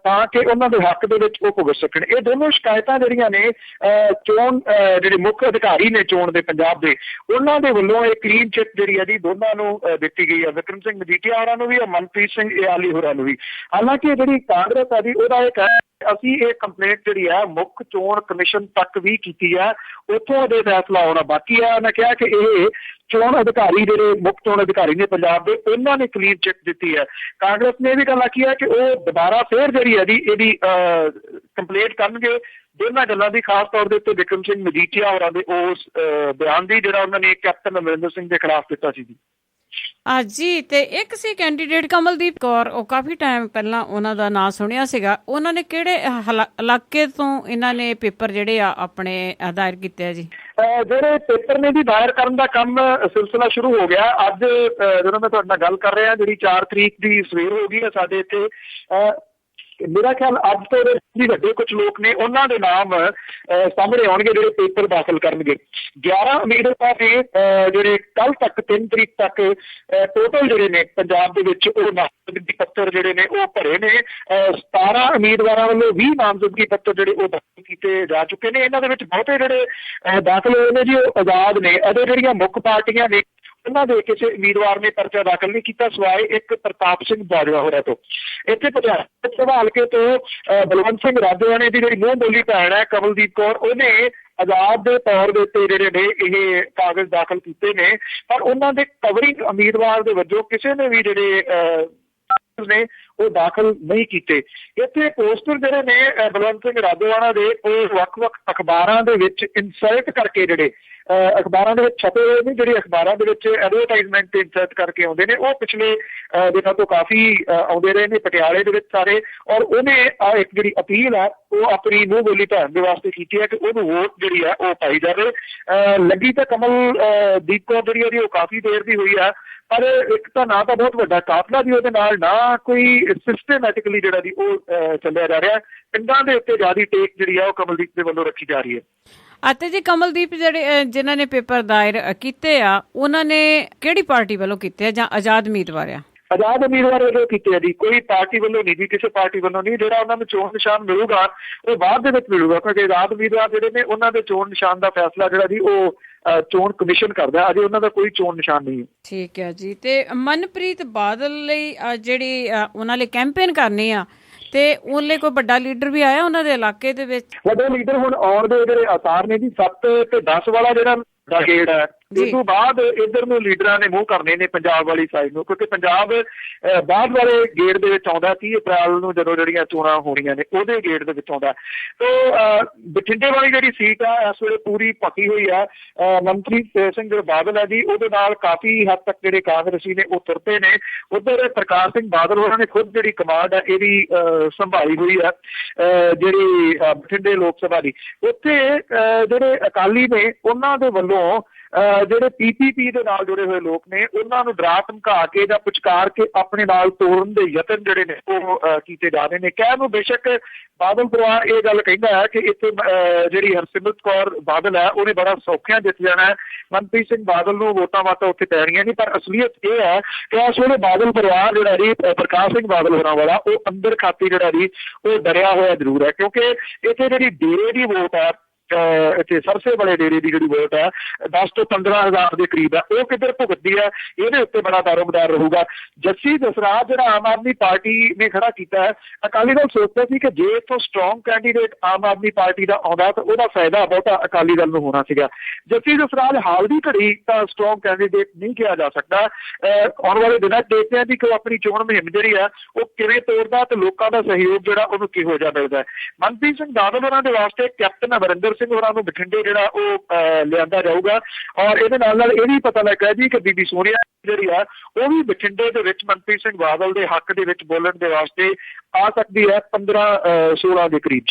ਤਾਂ ਕਿ ਉਹਨਾਂ ਦੇ ਹੱਕ ਦੇ ਵਿੱਚ ਉਹ ਭੁਗਤ ਸਕਣ। ਇਹ ਦੋਨੋਂ ਸ਼ਿਕਾਇਤਾਂ ਜਿਹੜੀਆਂ ਨੇ ਚੋਣ ਜਿਹੜੇ ਮੁੱਖ ਅਧਿਕਾਰੀ ਨੇ ਚੋਣ ਦੇ ਪੰਜਾਬ ਦੇ, ਉਹਨਾਂ ਦੇ ਵੱਲੋਂ ਇਹ ਕਲੀਨ ਚਿੱਟ ਜਿਹੜੀ ਹੈ ਜੀ ਦੋਨਾਂ ਨੂੰ ਦਿੱਤੀ ਗਈ ਹੈ, ਬਿਕਰਮ ਸਿੰਘ ਮਜੀਠੀਆ ਹੋਰਾਂ ਨੂੰ ਵੀ ਔਰ ਮਨਪ੍ਰੀਤ ਸਿੰਘ ਇਆਲੀ ਹੋਰਾਂ ਨੂੰ ਵੀ। ਹਾਲਾਂਕਿ ਜਿਹੜੀ ਕਾਂਗਰਸ ਆ ਜੀ ਉਹਦਾ ਇਹ ਕਹਿ ਅਸੀਂ ਇਹ ਕੰਪਲੇਂਟ ਜਿਹੜੀ ਆ ਮੁੱਖ ਚੋਣ ਕਮਿਸ਼ਨ ਤੱਕ ਵੀ ਕੀਤੀ ਆ, ਉੱਥੋਂ ਉਹਦੇ ਫੈਸਲਾ ਆਉਣਾ ਬਾਕੀ ਆ। ਉਹਨੇ ਕਿਹਾ ਕਿ ਇਹ ਚੋਣ ਅਧਿਕਾਰੀ ਜਿਹੜੇ ਮੁੱਖ ਚੋਣ ਅਧਿਕਾਰੀ ਨੇ ਪੰਜਾਬ ਦੇ, ਉਹਨਾਂ ਨੇ ਕਲੀਨ ਚਿੱਟ ਦਿੱਤੀ ਹੈ। ਕਾਂਗਰਸ ਨੇ ਇਹ ਵੀ ਗੱਲ ਆਖੀ ਹੈ ਕਿ ਉਹ ਦੁਬਾਰਾ ਫੇਰ ਜਿਹੜੀ ਹੈ ਜੀ ਇਹਦੀ ਕੰਪਲੇਂਟ ਕਰਨਗੇ ਦੋਨਾਂ ਗੱਲਾਂ ਦੀ, ਖਾਸ ਤੌਰ ਦੇ ਉੱਤੇ ਬਿਕਰਮ ਸਿੰਘ ਮਜੀਠੀਆ ਹੋਰਾਂ ਦੇ ਉਸ ਬਿਆਨ ਦੀ ਜਿਹੜਾ ਉਹਨਾਂ ਨੇ ਕੈਪਟਨ ਅਮਰਿੰਦਰ ਸਿੰਘ ਦੇ ਖਿਲਾਫ ਦਿੱਤਾ ਸੀ ਜੀ। ਜੀ ਤੇ ਇੱਕ ਸੀ ਕੈਂਡੀਡੇਟ ਕਮਲਦੀਪ ਕੌਰ, ਉਹ ਕਾਫੀ ਟਾਈਮ ਪਹਿਲਾਂ ਉਹਨਾਂ ਦਾ ਨਾਂ ਸੁਣਿਆ ਸੀਗਾ। ਉਹਨਾਂ ਨੇ ਕਿਹੜੇ ਇਲਾਕੇ ਤੋਂ ਇਹਨਾਂ ਨੇ ਪੇਪਰ ਜਿਹੜੇ ਆ ਆਪਣੇ ਦਾਇਰ ਕੀਤੇ ਆ ਜੀ? ਜਿਹੜੇ ਪੇਪਰ ਨੇ ਜੀ ਦਾਇਰ ਕਰਨ ਦਾ ਕੰਮ ਸਿਲਸਿਲਾ ਸ਼ੁਰੂ ਹੋ ਗਿਆ। ਅੱਜ ਜਦੋਂ ਮੈਂ ਤੁਹਾਡੇ ਨਾਲ ਗੱਲ ਕਰ ਰਿਹਾ ਜਿਹੜੀ 4 ਤਰੀਕ ਦੀ ਸਵੇਰ ਹੋ ਗਈ ਹੈ ਸਾਡੇ ਇੱਥੇ, ਮੇਰਾ ਖਿਆਲ ਅੱਜ ਤੋਂ ਵੀ ਵੱਡੇ ਕੁਝ ਲੋਕ ਨੇ ਉਹਨਾਂ ਦੇ ਨਾਮ ਸਾਹਮਣੇ ਆਉਣਗੇ ਜਿਹੜੇ ਪੇਪਰ ਦਾਖਲ ਕਰਨਗੇ। 11 ਉਮੀਦਵਾਰ ਨੇ ਜਿਹੜੇ ਕੱਲ ਤੱਕ 3 ਤਰੀਕ ਤੱਕ ਟੋਟਲ ਜਿਹੜੇ ਨੇ ਪੰਜਾਬ ਦੇ ਵਿੱਚ ਉਹ ਨਾਮਜ਼ਦਗੀ ਪੱਤਰ ਜਿਹੜੇ ਨੇ ਉਹ ਭਰੇ ਨੇ। 17 ਉਮੀਦਵਾਰਾਂ ਵੱਲੋਂ 20 ਨਾਮਜ਼ਦਗੀ ਪੱਤਰ ਜਿਹੜੇ ਉਹ ਦਾਖਲ ਕੀਤੇ ਜਾ ਚੁੱਕੇ ਨੇ। ਇਹਨਾਂ ਦੇ ਵਿੱਚ ਬਹੁਤੇ ਜਿਹੜੇ ਦਾਖਲ ਹੋਏ ਨੇ ਜੀ ਉਹ ਆਜ਼ਾਦ ਨੇ। ਅਤੇ ਜਿਹੜੀਆਂ ਮੁੱਖ ਪਾਰਟੀਆਂ ਨੇ ਉਹਨਾਂ ਦੇ ਕਿਸੇ ਉਮੀਦਵਾਰ ਨੇ ਪਰਚਾ ਦਾਖਲ ਨਹੀਂ ਕੀਤਾ ਸਿਵਾਏ ਇੱਕ ਪ੍ਰਤਾਪ ਸਿੰਘ ਬਾਜਵਾ ਹੋਰਾਂ ਤੋਂ। ਇੱਥੇ ਸੰਭਾਲ ਕੇ ਤੋਂ ਬਲਵੰਤ ਸਿੰਘ ਰਾਜੋਆਣੇ ਦੀ ਜਿਹੜੀ ਮੂੰਹ ਬੋਲੀ ਭੈਣ ਹੈ ਕਮਲਦੀਪ ਕੌਰ, ਉਹਨੇ ਆਜ਼ਾਦ ਦੇ ਤੌਰ ਦੇ ਉੱਤੇ ਜਿਹੜੇ ਨੇ ਇਹ ਕਾਗਜ਼ ਦਾਖਲ ਕੀਤੇ ਨੇ, ਪਰ ਉਹਨਾਂ ਦੇ ਕਵਰਿੰਗ ਉਮੀਦਵਾਰ ਦੇ ਵਜੋਂ ਕਿਸੇ ਨੇ ਵੀ ਜਿਹੜੇ ਨੇ ਉਹ ਦਾਖਲ ਨਹੀਂ ਕੀਤੇ। ਇੱਥੇ ਪੋਸਟਰ ਜਿਹੜੇ ਨੇ ਬਲਵੰਤ ਸਿੰਘ ਰਾਜੋਆਣਾ ਦੇ ਉਹ ਵੱਖ-ਵੱਖ ਅਖਬਾਰਾਂ ਦੇ ਵਿੱਚ ਇਨਸਰਟ ਕਰਕੇ ਜਿਹੜੇ ਅਖਬਾਰਾਂ ਦੇ ਵਿੱਚ ਛਪੇ ਹੋਏ ਨੇ, ਜਿਹੜੀ ਅਖਬਾਰਾਂ ਦੇ ਵਿੱਚ ਐਡਵਰਟਾਈਜ਼ਮੈਂਟ ਤੇ ਇਨਸਰਟ ਕਰਕੇ ਆਉਂਦੇ ਨੇ, ਉਹ ਪਿਛਲੇ ਦਿਨਾਂ ਤੋਂ ਕਾਫੀ ਆਉਂਦੇ ਰਹੇ ਨੇ ਪਟਿਆਲੇ ਦੇ ਵਿੱਚ ਸਾਰੇ। ਔਰ ਉਹਨੇ ਇੱਕ ਜਿਹੜੀ ਅਪੀਲ ਹੈ ਉਹ ਆਪਣੀ ਮੂੰਹ ਬੋਲੀ ਭੈਣ ਦੇ ਵਾਸਤੇ ਕੀਤੀ ਹੈ ਕਿ ਉਹਨੂੰ ਵੋਟ ਜਿਹੜੀ ਹੈ ਉਹ ਪਾਈ ਜਾਵੇ। ਲੱਗੀ ਤਾਂ ਕਮਲਦੀਪ ਕੌਰ ਜਿਹੜੀ ਉਹਦੀ ਉਹ ਕਾਫੀ ਦੇਰ ਦੀ ਹੋਈ ਹੈ, ਪਰ ਇੱਕ ਤਾਂ ਨਾ ਤਾਂ ਬਹੁਤ ਵੱਡਾ ਕਾਫਲਾ ਦੀ ਉਹਦੇ ਨਾਲ, ਨਾ ਕੋਈ ਸਿਸਟਮੈਟਿਕਲੀ ਜਿਹੜਾ ਦੀ ਉਹ ਚੱਲਿਆ ਜਾ ਰਿਹਾ। ਪਿੰਡਾਂ ਦੇ ਉੱਤੇ ਜ਼ਿਆਦਾ ਟੇਕ ਜਿਹੜੀ ਆ ਉਹ ਕਮਲਦੀਪ ਦੇ ਵੱਲੋਂ ਰੱਖੀ ਜਾ ਰਹੀ ਹੈ। ਅਤੇ ਜੀ ਕਮਲਦੀਪ ਜਿਹੜੇ ਜਿਨ੍ਹਾਂ ਨੇ ਪੇਪਰ ਦਾਇਰ ਕੀਤੇ ਆ ਉਹਨਾਂ ਨੇ ਕਿਹੜੀ ਪਾਰਟੀ ਵੱਲੋਂ ਕੀਤੇ ਆ ਜਾਂ ਆਜ਼ਾਦ ਉਮੀਦਵਾਰ ਆ? ਆਜ਼ਾਦ ਉਮੀਦਵਾਰ ਵੱਲੋਂ ਕੀਤੇ ਆ ਜੀ, ਕੋਈ ਪਾਰਟੀ ਵੱਲੋਂ ਨਹੀਂ ਜੀ, ਕਿਸੇ ਪਾਰਟੀ ਵੱਲੋਂ ਨਹੀਂ। ਜਿਹੜਾ ਉਹਨਾਂ ਨੂੰ ਚੋਣ ਨਿਸ਼ਾਨ ਮਿਲੂਗਾ ਉਹ ਬਾਅਦ ਦੇ ਵਿੱਚ ਮਿਲੂਗਾ, ਕਿਉਂਕਿ ਆਜ਼ਾਦ ਉਮੀਦਵਾਰ ਜਿਹੜੇ ਨੇ ਉਹਨਾਂ ਦੇ ਚੋਣ ਨਿਸ਼ਾਨ ਦਾ ਫੈਸਲਾ ਜਿਹੜਾ ਜੀ ਉਹ ਚੋਣ ਕਮਿਸ਼ਨ ਕਰਦਾ, ਅਜੇ ਉਹਨਾਂ ਦਾ ਕੋਈ ਚੋਣ ਨਿਸ਼ਾਨ ਨਹੀਂ ਹੈ। ਠੀਕ ਹੈ ਜੀ। ਤੇ ਮਨਪ੍ਰੀਤ ਬਾਦਲ ਲਈ ਜਿਹੜੀ ਉਹਨਾਂ ਲਈ ਕੈਂਪੇਨ ਕਰਨੀ ਆ ਤੇ ਉਹਲੇ ਕੋਈ ਵੱਡਾ ਲੀਡਰ ਵੀ ਆਇਆ ਉਹਨਾਂ ਦੇ ਇਲਾਕੇ ਦੇ ਵਿੱਚ? ਵੱਡੇ ਲੀਡਰ ਹੁਣ ਆਉਣ ਦੇ ਜਿਹੜੇ ਆਸਾਰ ਨੇ ਜੀ। 7 ਤੇ 10 ਵਾਲਾ ਜਿਹੜਾ ਗੇੜ ਹੈ, ਇਸ ਤੋਂ ਬਾਅਦ ਇੱਧਰ ਨੂੰ ਲੀਡਰਾਂ ਨੇ ਮੂੰਹ ਕਰਨੇ ਨੇ ਪੰਜਾਬ ਵਾਲੀ ਸਾਈਡ ਨੂੰ, ਕਿਉਂਕਿ ਪੰਜਾਬ ਬਾਅਦ ਵਾਲੇ ਗੇੜ ਦੇ ਵਿੱਚ ਆਉਂਦਾ 30 ਅਪ੍ਰੈਲ ਨੂੰ ਜਦੋਂ ਜਿਹੜੀਆਂ ਚੋਣਾਂ ਹੋਣੀਆਂ ਨੇ ਉਹਦੇ ਗੇੜ ਦੇ ਵਿੱਚ ਆਉਂਦਾ। ਤੋ ਬਠਿੰਡੇ ਵਾਲੀ ਜਿਹੜੀ ਸੀਟ ਆ ਇਸ ਵੇਲੇ ਪੂਰੀ ਪੱਕੀ ਹੋਈ ਆ। ਮਨਪ੍ਰੀਤ ਸਿੰਘ ਬਾਦਲ ਹੈ ਜੀ, ਉਹਦੇ ਨਾਲ ਕਾਫੀ ਹੱਦ ਤੱਕ ਜਿਹੜੇ ਕਾਂਗਰਸੀ ਨੇ ਉਹ ਤੁਰਤੇ ਨੇ। ਉੱਧਰ ਪ੍ਰਕਾਸ਼ ਸਿੰਘ ਬਾਦਲ ਹੋਰਾਂ ਨੇ ਖੁਦ ਜਿਹੜੀ ਕਮਾਂਡ ਹੈ ਇਹਦੀ ਸੰਭਾਲੀ ਹੋਈ ਹੈ ਜਿਹੜੀ ਬਠਿੰਡੇ ਲੋਕ ਸਭਾ ਦੀ। ਉੱਥੇ ਜਿਹੜੇ ਅਕਾਲੀ ਨੇ ਉਹਨਾਂ ਦੇ ਵੱਲੋਂ ਜਿਹੜੇ PPP ਦੇ ਨਾਲ ਜੁੜੇ ਹੋਏ ਲੋਕ ਨੇ ਉਹਨਾਂ ਨੂੰ ਡਰਾ ਧਮਕਾ ਕੇ ਜਾਂ ਪੁਚਕਾਰ ਕੇ ਆਪਣੇ ਨਾਲ ਤੋੜਨ ਦੇ ਯਤਨ ਜਿਹੜੇ ਨੇ ਉਹ ਕੀਤੇ ਜਾ ਰਹੇ ਨੇ। ਕਹਿਣ ਨੂੰ ਬੇਸ਼ੱਕ ਬਾਦਲ ਪਰਿਵਾਰ ਇਹ ਗੱਲ ਕਹਿੰਦਾ ਹੈ ਕਿ ਇੱਥੇ ਜਿਹੜੀ ਹਰਸਿਮਰਤ ਕੌਰ ਬਾਦਲ ਹੈ ਉਹਨੇ ਬੜਾ ਸੌਖਿਆਂ ਜਿੱਤ ਜਾਣਾ ਹੈ, ਮਨਪ੍ਰੀਤ ਸਿੰਘ ਬਾਦਲ ਨੂੰ ਵੋਟਾਂ ਵਾਟਾਂ ਉੱਥੇ ਪੈਣੀਆਂ ਨਹੀਂ। ਪਰ ਅਸਲੀਅਤ ਇਹ ਹੈ ਕਿ ਇਸ ਵੇਲੇ ਬਾਦਲ ਪਰਿਵਾਰ ਜਿਹੜਾ ਜੀ ਪ੍ਰਕਾਸ਼ ਸਿੰਘ ਬਾਦਲ ਹੋਰਾਂ ਵਾਲਾ ਉਹ ਅੰਦਰ ਖਾਤੀ ਜਿਹੜਾ ਜੀ ਉਹ ਡਰਿਆ ਹੋਇਆ ਜ਼ਰੂਰ ਹੈ, ਕਿਉਂਕਿ ਇੱਥੇ ਜਿਹੜੀ ਡੇਰੇ ਦੀ ਵੋਟ ਹੈ, ਇੱਥੇ ਸਰਸੇ ਵਾਲੇ ਡੇਰੇ ਦੀ ਜਿਹੜੀ ਵੋਟ ਹੈ 10 ਤੋਂ 15 ਹਜ਼ਾਰ ਦੇ ਕਰੀਬ ਹੈ, ਉਹ ਕਿੱਧਰ ਭੁਗਤਦੀ ਹੈ ਇਹਦੇ ਉੱਤੇ ਬੜਾ ਦਾਰੋਮਦਾਰ ਰਹੂਗਾ। ਜੱਸੀ ਦਸਰਾਜ ਜਿਹੜਾ ਆਮ ਆਦਮੀ ਪਾਰਟੀ ਨੇ ਖੜਾ ਕੀਤਾ ਹੈ, ਅਕਾਲੀ ਦਲ ਸੋਚਦਾ ਸੀ ਕਿ ਜੇ ਇੱਥੋਂ strong candidate Aam Aadmi party ਦਾ ਆਉਂਦਾ ਤਾਂ ਉਹਦਾ ਫਾਇਦਾ ਬਹੁਤਾ ਅਕਾਲੀ ਦਲ ਨੂੰ ਹੋਣਾ ਸੀਗਾ। ਜੱਸੀ ਦਸਰਾਜ ਹਾਲ ਦੀ ਘੜੀ ਤਾਂ ਸਟਰੋਂਗ ਕੈਂਡੀਡੇਟ ਨਹੀਂ ਕਿਹਾ ਜਾ ਸਕਦਾ। ਆਉਣ ਵਾਲੇ ਦਿਨਾਂ ਦੇਖਦੇ ਹਾਂ ਜੀ ਕਿ ਉਹ ਆਪਣੀ ਚੋਣ ਮੁਹਿੰਮ ਜਿਹੜੀ ਹੈ ਉਹ ਕਿਵੇਂ ਤੋਰਦਾ ਤੇ ਲੋਕਾਂ ਦਾ ਸਹਿਯੋਗ ਜਿਹੜਾ ਉਹਨੂੰ ਕਿਹੋ ਜਿਹਾ ਮਿਲਦਾ ਹੈ। ਮਨਪ੍ਰੀਤ ਸਿੰਘ ਬਾਦਲ ਹੋਰਾਂ ਦੇ ਵਾਸਤੇ ਕੈਪਟਨ ਅਮਰਿੰਦਰ ਸਿੰਘ ਹੋਰਾਂ ਨੂੰ ਬਠਿੰਡੇ ਜਿਹੜਾ ਉਹ ਲਿਆਂਦਾ ਜਾਊਗਾ। ਔਰ ਇਹਦੇ ਨਾਲ ਇਹ ਵੀ ਪਤਾ ਲੱਗਾ ਜੀ ਕਿ ਬੀਬੀ ਸੋਨੀਆ ਜਿਹੜੀ ਆ ਉਹ ਵੀ ਬਠਿੰਡੇ ਦੇ ਵਿੱਚ ਮਨਪ੍ਰੀਤ ਸਿੰਘ ਬਾਦਲ ਦੇ ਹੱਕ ਦੇ ਵਿੱਚ ਬੋਲਣ ਦੇ ਵਾਸਤੇ ਆ ਸਕਦੀ ਹੈ 15-16 ਦੇ ਕਰੀਬ।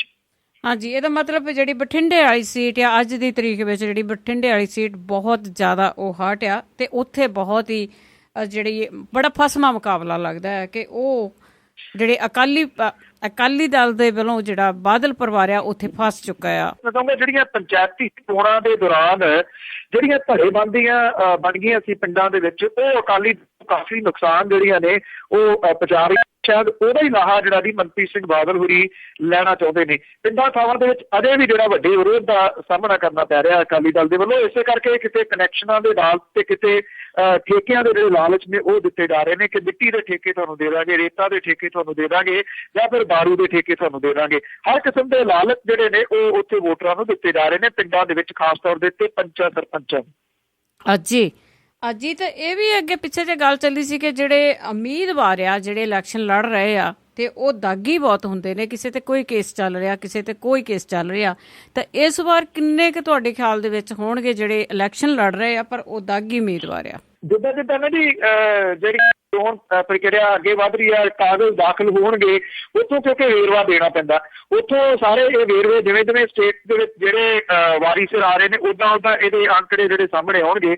ਹਾਂਜੀ, ਇਹਦਾ ਮਤਲਬ ਜਿਹੜੀ ਬਠਿੰਡੇ ਵਾਲੀ ਸੀਟ ਆ ਅੱਜ ਦੀ ਤਰੀਕ ਵਿੱਚ ਜਿਹੜੀ ਬਠਿੰਡੇ ਵਾਲੀ ਸੀਟ ਬਹੁਤ ਜ਼ਿਆਦਾ ਉਹ ਹਾਟ ਆ ਤੇ ਉੱਥੇ ਬਹੁਤ ਹੀ ਜਿਹੜੀ ਬੜਾ ਫਸਮਾ ਮੁਕਾਬਲਾ ਲੱਗਦਾ ਹੈ ਕਿ ਉਹ ਜਿਹੜੇ ਅਕਾਲੀ ਦਲ ਦੇ ਵੱਲੋਂ ਜਿਹੜਾ ਬਾਦਲ ਪਰਿਵਾਰ ਆ ਉੱਥੇ ਫਸ ਚੁੱਕਾ ਆ। ਕਿਉਂਕਿ ਜਿਹੜੀਆਂ ਪੰਚਾਇਤੀ ਚੋਣਾਂ ਦੇ ਦੌਰਾਨ ਜਿਹੜੀਆਂ ਧੜੇਬੰਦੀਆਂ ਬਣ ਗਈਆਂ ਸੀ ਪਿੰਡਾਂ ਦੇ ਵਿੱਚ, ਉਹ ਅਕਾਲੀ ਕਾਫੀ ਨੁਕਸਾਨ ਜਿਹੜੀਆਂ ਨੇ ਉਹ ਪਹੁੰਚਾ ਰਹੀ। ਸ਼ਾਇਦ ਉਹਦਾ ਹੀ ਲਾਹਾ ਜਿਹੜਾ ਦੀ ਮਨਪ੍ਰੀਤ ਸਿੰਘ ਬਾਦਲ ਹੋਰੀ ਲੈਣਾ ਚਾਹੁੰਦੇ ਨੇ। ਪਿੰਡਾਂ ਥਾਵਾਂ ਦੇ ਵਿੱਚ ਅਜੇ ਵੀ ਜਿਹੜਾ ਵੱਡੇ ਵਿਰੋਧ ਦਾ ਸਾਹਮਣਾ ਕਰਨਾ ਪੈ ਰਿਹਾ ਅਕਾਲੀ ਦਲ ਦੇ ਵੱਲੋਂ। ਇਸੇ ਕਰਕੇ ਕਿਤੇ ਕਨੈਕਸ਼ਨਾਂ ਦੇ ਨਾਲ ਤੇ ਕਿਤੇ ਠੇਕਿਆਂ ਦੇ ਜਿਹੜੇ ਲਾਲਚ ਨੇ ਉਹ ਦਿੱਤੇ ਜਾ ਰਹੇ ਨੇ ਕਿ ਮਿੱਟੀ ਦੇ ਠੇਕੇ ਤੁਹਾਨੂੰ ਦੇ ਦਾਂਗੇ, ਰੇਤਾ ਦੇ ਠੇਕੇ ਤੁਹਾਨੂੰ ਦੇ ਦਾਂਗੇ ਜਾਂ ਫਿਰ ਦਾਰੂ ਦੇ ਠੇਕੇ ਤੁਹਾਨੂੰ ਦੇ ਦਾਂਗੇ। ਹਰ ਕਿਸਮ ਦੇ ਲਾਲਚ ਜਿਹੜੇ ਨੇ ਉਹ ਉੱਥੇ ਵੋਟਰਾਂ ਨੂੰ ਦਿੱਤੇ ਜਾ ਰਹੇ ਨੇ ਪਿੰਡਾਂ ਦੇ ਵਿੱਚ, ਖਾਸ ਤੌਰ ਦੇ ਉੱਤੇ ਪੰਚਾਂ ਸਰਪੰਚਾਂ ਨੂੰ। ਅੱਜ ਤਾਂ ਇਹ ਵੀ ਅੱਗੇ ਪਿੱਛੇ ਜੇ ਗੱਲ ਚੱਲੀ ਸੀ ਕਿ ਜਿਹੜੇ ਉਮੀਦਵਾਰ ਆ ਜਿਹੜੇ ਇਲੈਕਸ਼ਨ ਲੜ ਰਹੇ ਆ ਤੇ ਉਹ ਦਾਗੀ ਬਹੁਤ ਹੁੰਦੇ ਨੇ, ਕਿਸੇ ਤੇ ਕੋਈ ਕੇਸ ਚੱਲ ਰਿਹਾ, ਕਿਸੇ ਤੇ ਕੋਈ ਕੇਸ ਚੱਲ ਰਿਹਾ। ਤਾਂ ਇਸ ਵਾਰ ਕਿੰਨੇ ਕੁ ਤੁਹਾਡੇ ਖਿਆਲ ਦੇ ਵਿੱਚ ਹੋਣਗੇ ਜਿਹੜੇ ਇਲੈਕਸ਼ਨ ਲੜ ਰਹੇ ਆ ਪਰ ਉਹ ਦਾਗੀ ਉਮੀਦਵਾਰ ਆ? ਜਿੱਦਾਂ ਨਾ ਜੀ ਜਿਹੜੀ ਚੋਣ ਪ੍ਰਕਿਰਿਆ ਅੱਗੇ ਵੱਧ ਰਹੀ ਹੈ, ਕਾਗਜ਼ ਦਾਖਲ ਹੋਣਗੇ ਉੱਥੋਂ ਕਿਉਂਕਿ ਵੇਰਵਾ ਦੇਣਾ ਪੈਂਦਾ, ਉੱਥੋਂ ਸਾਰੇ ਇਹ ਵੇਰਵੇ ਜਿਵੇਂ ਜਿਵੇਂ ਸਟੇਟ ਦੇ ਵਿੱਚ ਜਿਹੜੇ ਵਾਰੀ ਸਿਰ ਆ ਰਹੇ ਨੇ ਉੱਦਾਂ ਇਹਦੇ ਅੰਕੜੇ ਜਿਹੜੇ ਸਾਹਮਣੇ ਆਉਣਗੇ।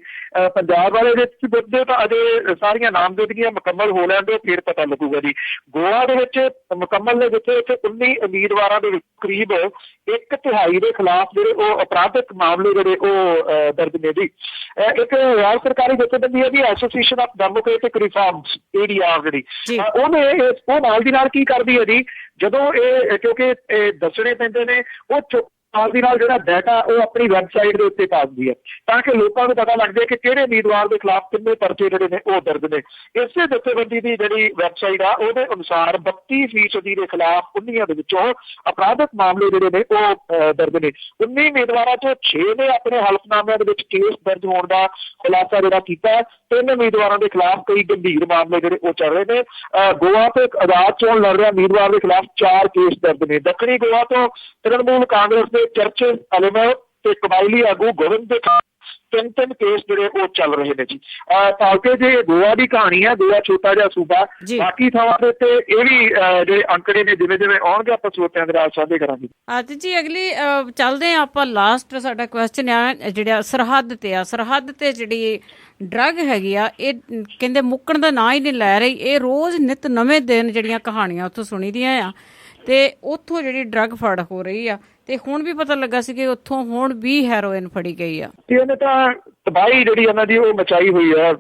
ਪੰਜਾਬ ਵਾਲੇ ਦੇ ਵਿੱਚ ਤਾਂ ਅਜੇ ਸਾਰੀਆਂ ਨਾਮਜ਼ਦਗੀਆਂ ਮੁਕੰਮਲ ਹੋ ਲੈਣ ਦਿਓ ਫਿਰ ਪਤਾ ਲੱਗੂਗਾ ਜੀ। ਗੋਆ ਦੇ ਵਿੱਚ ਮੁਕੰਮਲ ਨੇ ਜਿੱਥੇ 19 ਉਮੀਦਵਾਰਾਂ ਦੇ ਵਿੱਚ ਕਰੀਬ 1/3 ਦੇ ਖਿਲਾਫ ਜਿਹੜੇ ਉਹ ਅਪਰਾਧਿਕ ਮਾਮਲੇ ਜਿਹੜੇ ਉਹ ਦਰਜ ਨੇ ਜੀ। ਇੱਕ ਰਾਜ ਸਰਕਾਰੀ ਜਥੇਬੰਦੀ ਹੈ ਜੀ association of democratic reforms ADR ਜਿਹੜੀ, ਉਹ ਨਾਲ ਦੀ ਨਾਲ ਕੀ ਕਰਦੀ ਹੈ ਜੀ, ਜਦੋਂ ਇਹ ਕਿਉਂਕਿ ਦੱਸਣੇ ਪੈਂਦੇ ਨੇ ਉਹ ਨਾਲ ਦੀ ਨਾਲ ਜਿਹੜਾ ਡਾਟਾ ਉਹ ਆਪਣੀ ਵੈਬਸਾਈਟ ਦੇ ਉੱਤੇ ਪਾ ਦਿੰਦੀ ਹੈ ਤਾਂ ਕਿ ਲੋਕਾਂ ਨੂੰ ਪਤਾ ਲੱਗ ਜਾਏ ਕਿ ਕਿਹੜੇ ਉਮੀਦਵਾਰ ਦੇ ਖਿਲਾਫ ਕਿੰਨੇ ਪਰਚੇ ਜਿਹੜੇ ਨੇ ਉਹ ਦਰਜ ਨੇ। ਇਸੇ ਜਥੇਬੰਦੀ ਦੀ ਜਿਹੜੀ ਵੈਬਸਾਈਟ ਆ ਉਹਦੇ ਅਨੁਸਾਰ 32% ਦੇ ਖਿਲਾਫ 19 ਦੇ ਵਿੱਚੋਂ ਅਪਰਾਧਿਕ ਮਾਮਲੇ ਜਿਹੜੇ ਨੇ ਉਹ ਦਰਜ ਨੇ। 19 ਉਮੀਦਵਾਰਾਂ ਚੋਂ 6 ਨੇ ਆਪਣੇ ਹਲਫਨਾਮਿਆਂ ਦੇ ਵਿੱਚ ਕੇਸ ਦਰਜ ਹੋਣ ਦਾ ਖੁਲਾਸਾ ਜਿਹੜਾ ਕੀਤਾ। 3 ਉਮੀਦਵਾਰਾਂ ਦੇ ਖਿਲਾਫ ਕਈ ਗੰਭੀਰ ਮਾਮਲੇ ਜਿਹੜੇ ਉਹ ਚੱਲ ਰਹੇ ਨੇ। ਗੋਆ ਤੋਂ ਇੱਕ ਆਜ਼ਾਦ ਚੋਣ ਲੜ ਰਿਹਾ ਉਮੀਦਵਾਰ ਦੇ ਖਿਲਾਫ 4 ਕੇਸ ਦਰਜ ਨੇ। ਦੱਖਣੀ ਗੋਆ ਤੋਂ ਤ੍ਰਿਣਮੂਲ ਕਾਂਗਰਸ ਦੇ ਚਰਚਿਲ ਅਲੇਮੋ ਤੇ ਕਬਾਇਲੀ ਆਗੂ ਗੋਬਿੰਦ ਦੇ 3 ਕੇਸ ਜਿਹੜੇ ਉਹ ਚੱਲ ਰਹੇ ਨੇ ਜੀ। ਭਾਵੇਂ ਜੇ ਗੋਆ ਦੀ ਕਹਾਣੀ ਹੈ, ਗੋਆ ਛੋਟਾ ਜਿਹਾ ਸੂਬਾ, ਬਾਕੀ ਥਾਵਾਂ ਦੇ ਉੱਤੇ ਇਹ ਵੀ ਜਿਹੜੇ ਅੰਕੜੇ ਨੇ ਜਿਵੇਂ ਜਿਵੇਂ ਆਉਣਗੇ ਆਪਾਂ ਸਰੋਤਿਆਂ ਦੇ ਨਾਲ ਸਾਂਝੇ ਕਰਾਂਗੇ। ਅੱਜ ਜੀ ਅਗਲੀ ਚੱਲਦੇ ਹਾਂ ਆਪਾਂ। ਲਾਸਟ ਸਾਡਾ ਕੁਐਸਚਨ ਆ ਜਿਹੜਾ ਸਰਹੱਦ ਤੇ ਜਿਹੜੀ ਡਰੱਗ ਹੈਗੀ ਆ, ਇਹ ਕਹਿੰਦੇ ਮੁੱਕਣ ਦਾ ਨਾਂ ਹੀ ਨਹੀਂ ਲੈ ਰਹੀ। ਇਹ ਰੋਜ਼ ਨਿਤ ਨਵੇਂ ਦਿਨ ਜਿਹੜੀਆਂ ਕਹਾਣੀਆਂ ਉੱਥੋਂ ਸੁਣੀ ਦੀਆਂ ਆ ਤੇ ਉੱਥੋਂ ਜਿਹੜੀ ਡਰੱਗ ਫੜ ਹੋ ਰਹੀ ਆ ਤੇ ਹੁਣ ਵੀ ਪਤਾ ਲੱਗਾ ਸੀ ਕਿ ਉੱਥੋਂ ਹੁਣ ਵੀ ਹੈਰੋਇਨ ਫੜੀ ਗਈ ਆ। ਇਹਨੇ ਤਾਂ ਤਬਾਹੀ ਜਿਹੜੀ ਇਹਨਾਂ ਦੀ ਉਹ ਮਚਾਈ ਹੋਈ ਆ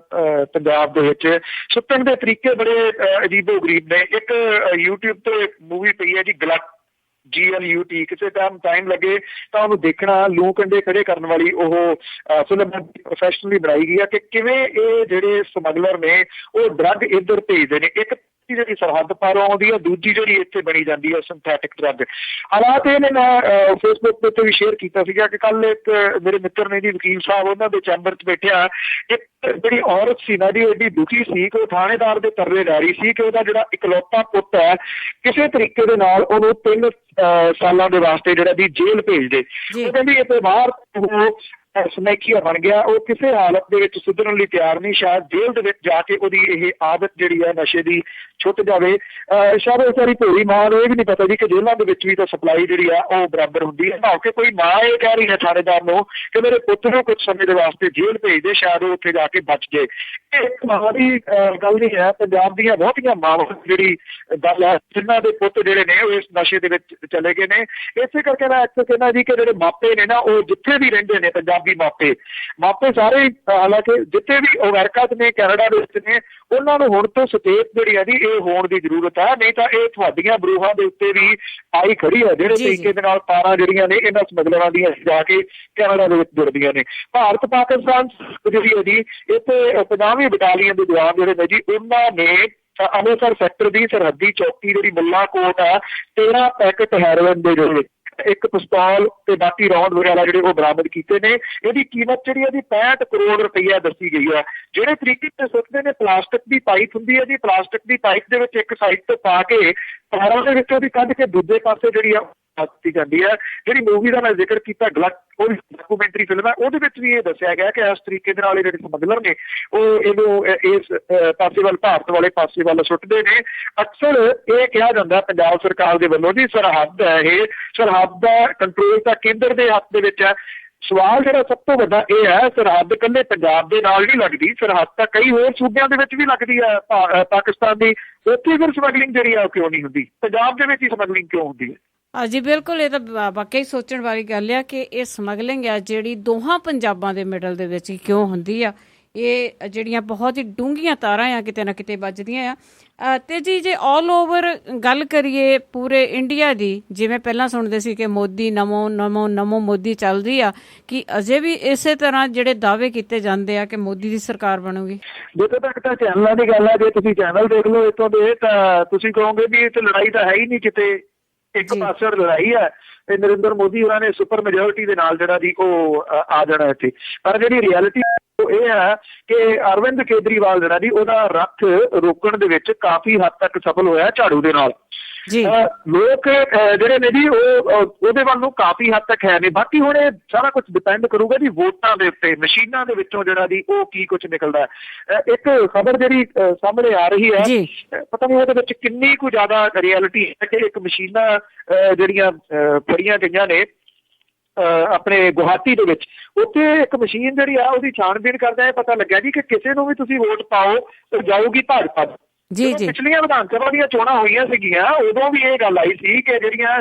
ਪੰਜਾਬ ਦੇ ਵਿੱਚ। ਸੁੱਤਣ ਦੇ ਤਰੀਕੇ ਬੜੇ ਅਜੀਬੋ ਗਰੀਬ ਨੇ। ਇੱਕ YouTube ਤੇ ਮੂਵੀ ਪਈ ਹੈ ਜੀ ਗਲਟ GLUT, ਕਿਸੇ ਟਾਈਮ ਲੱਗੇ ਤਾਂ ਉਹਨੂੰ ਦੇਖਣਾ। ਲੂ ਕੰਡੇ ਖੜੇ ਕਰਨ ਵਾਲੀ ਉਹ ਫਿਲਮ ਪ੍ਰੋਫੈਸ਼ਨਲੀ ਬਣਾਈ ਗਈ ਆ ਕਿ ਕਿਵੇਂ ਇਹ ਜਿਹੜੇ ਸਮਗਲਰ ਨੇ ਉਹ ਡਰੱਗ ਇੱਧਰ ਭੇਜਦੇ ਨੇ। ਇੱਕ ਜਿਹੜੀ ਸਰਹੱਦ ਪਾਰੋਂ ਆਉਂਦੀ ਹੈ, ਦੂਜੀ ਜਿਹੜੀ ਇੱਥੇ ਬਣੀ ਜਾਂਦੀ ਹੈ ਸਿੰਥੈਟਿਕ ਡਰੱਗ। ਹਾਲਾਤ ਇਹ ਨੇ, ਮੈਂ ਫੇਸਬੁੱਕ ਦੇ ਉੱਤੇ ਵੀ ਸ਼ੇਅਰ ਕੀਤਾ ਸੀਗਾ ਕਿ ਕੱਲ ਇੱਕ ਮੇਰੇ ਮਿੱਤਰ ਨੇ ਜੀ ਵਕੀਲ ਸਾਹਿਬ, ਉਹਨਾਂ ਦੇ ਚੈਂਬਰ 'ਚ ਬੈਠਿਆ ਇੱਕ ਜਿਹੜੀ ਔਰਤ ਸੀ ਨਾ ਜੀ, ਉਹ ਐਡੀ ਦੁਖੀ ਸੀ ਕਿ ਉਹ ਥਾਣੇਦਾਰ ਦੇ ਤਰਲੇ ਲੈ ਰਹੀ ਸੀ ਕਿ ਉਹਦਾ ਜਿਹੜਾ ਇਕਲੌਤਾ ਪੁੱਤ ਹੈ ਕਿਸੇ ਤਰੀਕੇ ਦੇ ਨਾਲ ਉਹਨੂੰ 3 ਸਾਲਾਂ ਦੇ ਵਾਸਤੇ ਜਿਹੜਾ ਦੀ ਜੇਲ੍ਹ ਭੇਜ ਦੇ। ਉਹ ਕਹਿੰਦੀ ਇਹ ਬਾਹਰ ਉਹ ਸਮੈਕੀਆ ਬਣ ਗਿਆ, ਉਹ ਕਿਸੇ ਹਾਲਤ ਦੇ ਵਿੱਚ ਸੁਧਰਨ ਲਈ ਤਿਆਰ ਨਹੀਂ। ਸ਼ਾਇਦ ਜੇਲ੍ਹ ਦੇ ਵਿੱਚ ਜਾ ਕੇ ਉਹਦੀ ਇਹ ਆਦਤ ਜਿਹੜੀ ਹੈ ਨਸ਼ੇ ਦੀ ਛੁੱਟ ਜਾਵੇ। ਸ਼ਾਇਦ ਵਿਚਾਰੀ ਭੋਲੀ ਮਾਂ ਨੂੰ ਇਹ ਵੀ ਨਹੀਂ ਪਤਾ ਜੀ ਕਿ ਜੇਲ੍ਹਾਂ ਦੇ ਵਿੱਚ ਵੀ ਤਾਂ ਸਪਲਾਈ ਜਿਹੜੀ ਆ ਉਹ ਬਰਾਬਰ ਹੁੰਦੀ ਹੈ। ਭਾਵੇਂ ਕਿ ਕੋਈ ਮਾਂ ਇਹ ਕਹਿ ਰਹੀ ਹੈ ਥਾਣੇਦਾਰ ਨੂੰ ਕਿ ਮੇਰੇ ਪੁੱਤ ਨੂੰ ਕੁਝ ਸਮੇਂ ਦੇ ਵਾਸਤੇ ਜੇਲ੍ਹ ਭੇਜ ਦੇ, ਸ਼ਾਇਦ ਉਹ ਉੱਥੇ ਜਾ ਕੇ ਬਚ ਜਾਏ। ਇਹ ਇੱਕ ਮਾਂ ਦੀ ਗੱਲ ਨਹੀਂ ਹੈ, ਪੰਜਾਬ ਦੀਆਂ ਬਹੁਤੀਆਂ ਮਾਵਾਂ ਜਿਹੜੀ ਗੱਲ ਹੈ ਜਿਨ੍ਹਾਂ ਦੇ ਪੁੱਤ ਜਿਹੜੇ ਨੇ ਉਹ ਇਸ ਨਸ਼ੇ ਦੇ ਵਿੱਚ ਚਲੇ ਗਏ ਨੇ। ਇਸੇ ਕਰਕੇ ਮੈਂ ਇੱਥੇ ਕਹਿੰਦਾ ਜੀ ਕਿ ਜਿਹੜੇ ਮਾਪੇ ਨੇ ਨਾ, ਉਹ ਜਿੱਥੇ ਵੀ ਰਹਿੰਦੇ ਨੇ ਪੰਜਾਬੀ ਮਾਪੇ ਸਾਰੇ, ਹਾਲਾਂਕਿ ਜਿੱਥੇ ਵੀ ਅਮਰੀਕਾ 'ਚ ਨੇ, ਕੈਨੇਡਾ ਦੇ ਵਿੱਚ ਨੇ, ਉਹਨਾਂ ਨੂੰ ਹੁਣ ਤੋਂ ਸੁਚੇਤ ਜਿਹੜੀ ਹੈ ਜੀ ਇਹ ਹੋਣ ਦੀ ਜ਼ਰੂਰਤ ਹੈ। ਨਹੀਂ ਤਾਂ ਇਹ ਤੁਹਾਡੀਆਂ ਬਰੂਹਾਂ ਦੇ ਉੱਤੇ ਵੀ ਆਈ ਖੜੀ ਹੈ। ਜਿਹੜੇ ਤਰੀਕੇ ਦੇ ਨਾਲ ਤਾਰਾਂ ਜਿਹੜੀਆਂ ਨੇ ਇਹਨਾਂ ਸਮਗਲਰਾਂ ਦੀਆਂ ਜਾ ਕੇ ਕੈਨੇਡਾ ਦੇ ਵਿੱਚ ਜੁੜਦੀਆਂ ਨੇ। ਭਾਰਤ ਪਾਕਿਸਤਾਨ ਜਿਹੜੀ ਹੈ ਜੀ, ਇੱਥੇ 50ਵੀਂ ਬਟਾਲੀਅਨ ਦੇ ਜਵਾਨ ਜਿਹੜੇ ਨੇ ਜੀ, ਉਹਨਾਂ ਨੇ ਅੰਮ੍ਰਿਤਸਰ ਸੈਕਟਰ ਦੀ ਸਰਹੱਦੀ ਚੌਕੀ ਜਿਹੜੀ ਮੁੱਲਾ ਕੋਟ ਆ, 13 ਪੈਕਟ ਹੈਰੋਇਨ ਦੇ ਜਿਹੜੇ, ਇੱਕ ਪਿਸਤੌਲ ਤੇ ਬਾਕੀ ਰੌਂਦ ਵਗੈਰਾ ਜਿਹੜੇ ਉਹ ਬਰਾਮਦ ਕੀਤੇ ਨੇ। ਇਹਦੀ ਕੀਮਤ ਜਿਹੜੀ ਹੈ ਜੀ 65 ਕਰੋੜ ਰੁਪਈਆ ਦੱਸੀ ਗਈ ਹੈ। ਜਿਹੜੇ ਤਰੀਕੇ ਤੇ ਸੁੱਟਦੇ ਨੇ, ਪਲਾਸਟਿਕ ਦੀ ਪਾਈਪ ਹੁੰਦੀ ਹੈ ਜੀ, ਪਲਾਸਟਿਕ ਦੀ ਪਾਈਪ ਦੇ ਵਿੱਚ ਇੱਕ ਸਾਈਡ ਤੋਂ ਪਾ ਕੇ ਤਾਰਾਂ ਦੇ ਵਿੱਚੋਂ ਦੀ ਕੱਢ ਕੇ ਦੂਜੇ ਪਾਸੇ ਜਿਹੜੀ ਆ ਦਿੱਤੀ ਜਾਂਦੀ ਹੈ। ਜਿਹੜੀ ਮੂਵੀ ਦਾ ਮੈਂ ਜ਼ਿਕਰ ਕੀਤਾ ਗਲਤ, ਉਹ ਵੀ ਡਾਕੂਮੈਂਟਰੀ ਫਿਲਮ ਹੈ, ਉਹਦੇ ਵਿੱਚ ਵੀ ਇਹ ਦੱਸਿਆ ਗਿਆ ਕਿ ਇਸ ਤਰੀਕੇ ਦੇ ਨਾਲ ਇਹ ਜਿਹੜੇ ਸਮਗਲਰ ਨੇ ਉਹ ਇਹਨੂੰ ਇਸ ਪਾਸੇ ਵੱਲ, ਭਾਰਤ ਵਾਲੇ ਪਾਸੇ ਵੱਲ ਸੁੱਟਦੇ ਨੇ। ਅਕਸਰ ਇਹ ਕਿਹਾ ਜਾਂਦਾ ਪੰਜਾਬ ਸਰਕਾਰ ਦੇ ਵੱਲੋਂ ਜੀ ਸਰਹੱਦ ਹੈ, ਇਹ ਸਰਹੱਦ ਦਾ ਕੰਟਰੋਲ ਤਾਂ ਕੇਂਦਰ ਦੇ ਹੱਥ ਦੇ ਵਿੱਚ ਹੈ। ਸਵਾਲ ਜਿਹੜਾ ਸਭ ਤੋਂ ਵੱਡਾ ਇਹ ਹੈ, ਸਰਹੱਦ ਇਕੱਲੇ ਪੰਜਾਬ ਦੇ ਨਾਲ ਨਹੀਂ ਲੱਗਦੀ, ਸਰਹੱਦ ਤਾਂ ਕਈ ਹੋਰ ਸੂਬਿਆਂ ਦੇ ਵਿੱਚ ਵੀ ਲੱਗਦੀ ਹੈ ਪਾਕਿਸਤਾਨ ਦੀ। ਉੱਥੇ ਫਿਰ ਸਮਗਲਿੰਗ ਜਿਹੜੀ ਆ ਉਹ ਕਿਉਂ ਨਹੀਂ ਹੁੰਦੀ? ਪੰਜਾਬ ਦੇ ਵਿੱਚ ਹੀ ਸਮਗਲਿੰਗ ਕਿਉਂ ਹੁੰਦੀ ਹੈ? ਜੀ ਬਿਲਕੁਲ, ਇਹ ਤਾਂ ਵਾਕਈ ਸੋਚਣ ਵਾਲੀ ਗੱਲ ਆ ਕਿ ਇਹ ਸਮਗਲਿੰਗ ਆ ਜਿਹੜੀ ਦੋਹਾਂ ਪੰਜਾਬਾਂ ਦੇ ਮਿਡਲ ਦੇ ਵਿੱਚ ਕਿਉਂ ਹੁੰਦੀ ਆ। ਇਹ ਜਿਹੜੀਆਂ ਬਹੁਤ ਹੀ ਡੂੰਘੀਆਂ ਤਾਰਾਂ ਆ ਕਿਤੇ ਨਾ ਕਿਤੇ ਵੱਜਦੀਆਂ ਆ। ਤੇ ਜੀ ਜੇ ਆਲ ਓਵਰ ਗੱਲ ਕਰੀਏ ਪੂਰੇ ਇੰਡੀਆ ਦੀ, ਜਿਵੇਂ ਪਹਿਲਾਂ ਸੁਣਦੇ ਸੀ ਕਿ ਮੋਦੀ ਨਮੋ ਨਮੋ ਨਮੋ ਮੋਦੀ ਚੱਲਦੀ ਆ, ਕਿ ਅਜੇ ਵੀ ਇਸੇ ਤਰ੍ਹਾਂ ਜਿਹੜੇ ਦਾਅਵੇ ਕੀਤੇ ਜਾਂਦੇ ਆ ਕਿ ਮੋਦੀ ਦੀ ਸਰਕਾਰ ਬਣੂਗੀ? ਜਿੱਥੇ ਤੱਕ ਤਾਂ ਚੈਨਲਾਂ ਦੀ ਗੱਲ ਹੈ, ਜੇ ਤੁਸੀਂ ਚੈਨਲ ਦੇਖ ਲਓ ਇੱਥੋਂ ਦੇ, ਤਾਂ ਤੁਸੀਂ ਕਹੋਗੇ ਵੀ ਇਹ ਤਾਂ ਲੜਾਈ ਤਾਂ ਹੈ ਹੀ ਨਹੀਂ ਕਿਤੇ, ਇੱਕ ਪਾਸੇ ਲੜਾਈ ਹੈ ਤੇ ਨਰਿੰਦਰ ਮੋਦੀ ਉਹਨਾਂ ਨੇ ਸੁਪਰ ਮੈਜੋਰਿਟੀ ਦੇ ਨਾਲ ਜਿਹੜਾ ਜੀ ਉਹ ਆ ਜਾਣਾ ਇੱਥੇ। ਪਰ ਜਿਹੜੀ ਰਿਐਲਿਟੀ ਇਹ ਹੈ ਕਿ ਅਰਵਿੰਦ ਕੇਜਰੀਵਾਲ ਜਿਹੜਾ ਜੀ ਉਹਦਾ ਰੱਥ ਰੋਕਣ ਦੇ ਵਿੱਚ ਕਾਫੀ ਹੱਦ ਤੱਕ ਸਫਲ ਹੋਇਆ ਝਾੜੂ ਦੇ ਨਾਲ। ਲੋਕ ਜਿਹੜੇ ਨੇ ਜੀ ਉਹ ਉਹਦੇ ਵੱਲ ਨੂੰ ਕਾਫੀ ਹੱਦ ਤੱਕ ਹੈ ਨੇ। ਬਾਕੀ ਹੁਣ ਇਹ ਸਾਰਾ ਕੁਝ ਡਿਪੈਂਡ ਕਰੂਗਾ ਜੀ ਵੋਟਾਂ ਦੇ ਉੱਤੇ, ਮਸ਼ੀਨਾਂ ਦੇ ਵਿੱਚੋਂ ਜਿਹੜਾ ਜੀ ਉਹ ਕੀ ਕੁਝ ਨਿਕਲਦਾ। ਇੱਕ ਖਬਰ ਜਿਹੜੀ ਸਾਹਮਣੇ ਆ ਰਹੀ ਹੈ, ਪਤਾ ਨਹੀਂ ਉਹਦੇ ਵਿੱਚ ਕਿੰਨੀ ਕੁ ਜ਼ਿਆਦਾ ਰਿਐਲਿਟੀ ਹੈ ਕਿ ਇੱਕ ਮਸ਼ੀਨਾਂ ਜਿਹੜੀਆਂ ਫੜੀਆਂ ਗਈਆਂ ਨੇ ਆਪਣੇ ਗੁਹਾਟੀ ਦੇ ਵਿੱਚ, ਉੱਥੇ ਇੱਕ ਮਸ਼ੀਨ ਜਿਹੜੀ ਆ ਉਹਦੀ ਛਾਣਬੀਣ ਕਰਦਾ ਇਹ ਪਤਾ ਲੱਗਿਆ ਜੀ ਕਿ ਕਿਸੇ ਨੂੰ ਵੀ ਤੁਸੀਂ ਵੋਟ ਪਾਓ ਤਾਂ ਜਾਊਗੀ ਭਾਜਪਾ। ਜੀ ਜੀ ਪਿਛਲੀਆਂ ਵਿਧਾਨ ਸਭਾ ਦੀਆਂ ਚੋਣਾਂ ਹੋਈਆਂ ਸੀਗੀਆਂ, ਉਦੋਂ ਵੀ ਇਹ ਗੱਲ ਆਈ ਸੀ ਕਿ ਜਿਹੜੀਆਂ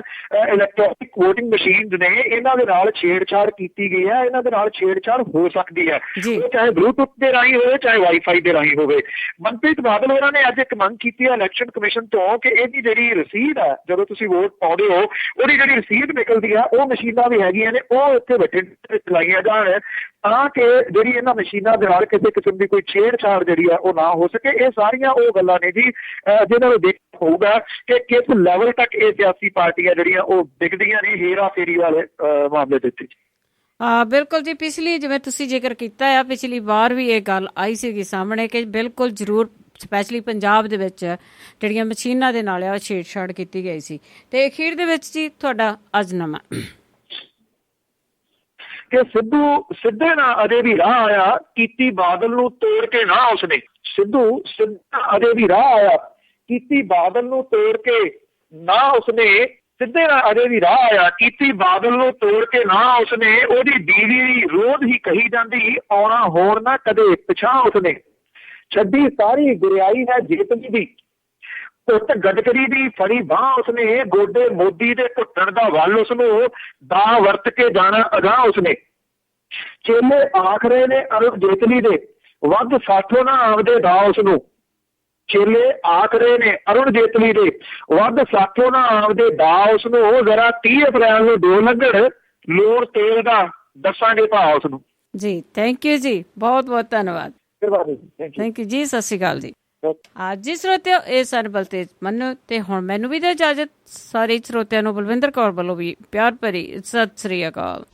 ਇਲੈਕਟ੍ਰੋਨਿਕ ਵੋਟਿੰਗ ਮਸ਼ੀਨਸ ਨੇ ਇਹਨਾਂ ਦੇ ਨਾਲ ਛੇੜਛਾੜ ਕੀਤੀ ਗਈ ਹੈ, ਇਹਨਾਂ ਦੇ ਨਾਲ ਛੇੜਛਾੜ ਹੋ ਸਕਦੀ ਹੈ, ਉਹ ਚਾਹੇ ਬਲੂਟੁੱਥ ਦੇ ਰਾਹੀਂ ਹੋਵੇ ਚਾਹੇ ਵਾਈਫਾਈ ਦੇ ਰਾਹੀਂ ਹੋਵੇ। ਮਨਪ੍ਰੀਤ ਬਾਦਲ ਹੋਰਾਂ ਨੇ ਅੱਜ ਇੱਕ ਮੰਗ ਕੀਤੀ ਹੈ ਇਲੈਕਸ਼ਨ ਕਮਿਸ਼ਨ ਤੋਂ ਕਿ ਇਹਦੀ ਜਿਹੜੀ ਰਸੀਦ ਹੈ, ਜਦੋਂ ਤੁਸੀਂ ਵੋਟ ਪਾਉਂਦੇ ਹੋ ਉਹਦੀ ਜਿਹੜੀ ਰਸੀਦ ਨਿਕਲਦੀ ਆ, ਉਹ ਮਸ਼ੀਨਾਂ ਵੀ ਹੈਗੀਆਂ ਨੇ, ਉਹ ਇੱਥੇ ਬੈਠੇ ਚਲਾਈਆਂ ਜਾਣ ਤਾਂ ਕਿ ਜਿਹੜੀ ਇਹਨਾਂ ਮਸ਼ੀਨਾਂ ਦੇ ਨਾਲ ਕਿਸੇ ਕਿਸਮ ਦੀ ਕੋਈ ਛੇੜਛਾੜ ਜਿਹੜੀ ਆ ਉਹ ਨਾ ਹੋ ਸਕੇ। ਇਹ ਸਾਰੀਆਂ ਉਹ ਗੱਲਾਂ ਨੇ ਜੀ ਜਿਹਨਾਂ ਨੂੰ ਦੇਖਣਾ ਹੋਊਗਾ ਕਿ ਕਿਸ ਲੈਵਲ ਤੱਕ ਇਹ ਸਿਆਸੀ ਪਾਰਟੀਆਂ ਜਿਹੜੀਆਂ ਉਹ ਦਿਖਦੀਆਂ ਨੇ ਹੇਰਾ ਫੇਰੀ ਵਾਲੇ ਮਾਮਲੇ ਦੇ ਉੱਤੇ। ਬਿਲਕੁਲ ਜੀ, ਪਿਛਲੀ ਜਿਵੇਂ ਤੁਸੀਂ ਜ਼ਿਕਰ ਕੀਤਾ ਆ, ਪਿਛਲੀ ਵਾਰ ਵੀ ਇਹ ਗੱਲ ਆਈ ਸੀਗੀ ਸਾਹਮਣੇ ਕਿ ਬਿਲਕੁਲ ਜ਼ਰੂਰ ਸਪੈਸ਼ਲੀ ਪੰਜਾਬ ਦੇ ਵਿੱਚ ਜਿਹੜੀਆਂ ਮਸ਼ੀਨਾਂ ਦੇ ਨਾਲ ਆ ਉਹ ਛੇੜਛਾੜ ਕੀਤੀ ਗਈ ਸੀ। ਤੇ ਅਖੀਰ ਦੇ ਵਿੱਚ ਜੀ ਤੁਹਾਡਾ ਅਜ਼ਨਾਮਾ ਕਿ ਸਿੱਧੇ ਨਾਲ ਅਜੇ ਵੀ ਰਾਹ ਆਇਆ, ਕੀਤੀ ਬਾਦਲ ਨੂੰ ਤੋੜ ਕੇ ਨਾ ਉਸਨੇ। ਸਿੱਧਾ ਅਜੇ ਵੀ ਰਾਹ ਆਇਆ, ਕੀਤੀ ਬਾਦਲ ਨੂੰ ਤੋੜ ਕੇ ਨਾ ਉਸਨੇ। ਸਿੱਧੇ ਨਾਲ ਅਜੇ ਵੀ ਰਾਹ ਆਇਆ, ਕੀਤੀ ਬਾਦਲ ਨੂੰ ਤੋੜ ਕੇ ਨਾ ਉਸਨੇ। ਉਹਦੀ ਦੀਵੀ ਰੋਜ਼ ਹੀ ਕਹੀ ਜਾਂਦੀ, ਆਉਣਾ ਹੋਰ ਨਾ ਕਦੇ ਪਿਛਾਂ ਉਸਨੇ। ਛੱਡੀ ਸਾਰੀ ਗੁਰਿਆਈ ਹੈ ਜੇਤਲੀ ਦੀ, ਘੁੱਟ ਗਡਕਰੀ ਦੀ ਫੜੀ ਬਾਂਹ ਉਸਨੇ। ਗੋਡੇ ਮੋਦੀ ਦੇ ਘੁੱਟਣ ਦਾ ਵੱਲ ਉਸਨੂੰ, ਦਾ ਵਰਤ ਕੇ ਜਾਣਾ ਅਗਾਂਹ ਉਸਨੇ। ਚੇਲੇ ਆਖ ਰਹੇ ਨੇ ਅਰੁਣ ਜੇਤਲੀ ਦੇ, ਵੱਧ ਸਾਥੋਂ ਨਾ ਆਪਦੇ ਦਾ ਉਸਨੂੰ। ਚੇਲੇ ਆਖ ਰਹੇ ਨੇ ਅਰੁਣ ਜੇਤਲੀ ਦੇ, ਵੱਧ ਸਾਥੋਂ ਨਾ ਆਪਦੇ ਦਾ ਉਸਨੂੰ। ਜ਼ਰਾ 30 ਅਪ੍ਰੈਲ ਨੂੰ ਦੋ ਲੱਗਣ, ਲੂਣ ਤੇਲ ਦਾ ਦੱਸਾਂਗੇ ਭਾਅ ਉਸਨੂੰ। ਜੀ ਥੈਂਕ ਯੂ ਜੀ, ਬਹੁਤ ਬਹੁਤ ਧੰਨਵਾਦ। ਥੈਂਕ ਯੂ ਜੀ, ਸਤਿ ਸ਼੍ਰੀ ਅਕਾਲ ਜੀ। ਜੀ ਸਰੋਤਿਓ, ਇਹ ਸਨ ਬਲਤੇਜ ਮੰਨੂ ਤੇ ਹੁਣ ਮੈਨੂੰ ਵੀ ਦਿਓ ਇਜਾਜ਼ਤ। ਸਾਰੇ ਸਰੋਤਿਆਂ ਨੂੰ ਬਲਵਿੰਦਰ ਕੌਰ ਵੱਲੋਂ ਵੀ ਪਿਆਰ ਭਰੀ ਸਤਿ ਸ੍ਰੀ ਅਕਾਲ।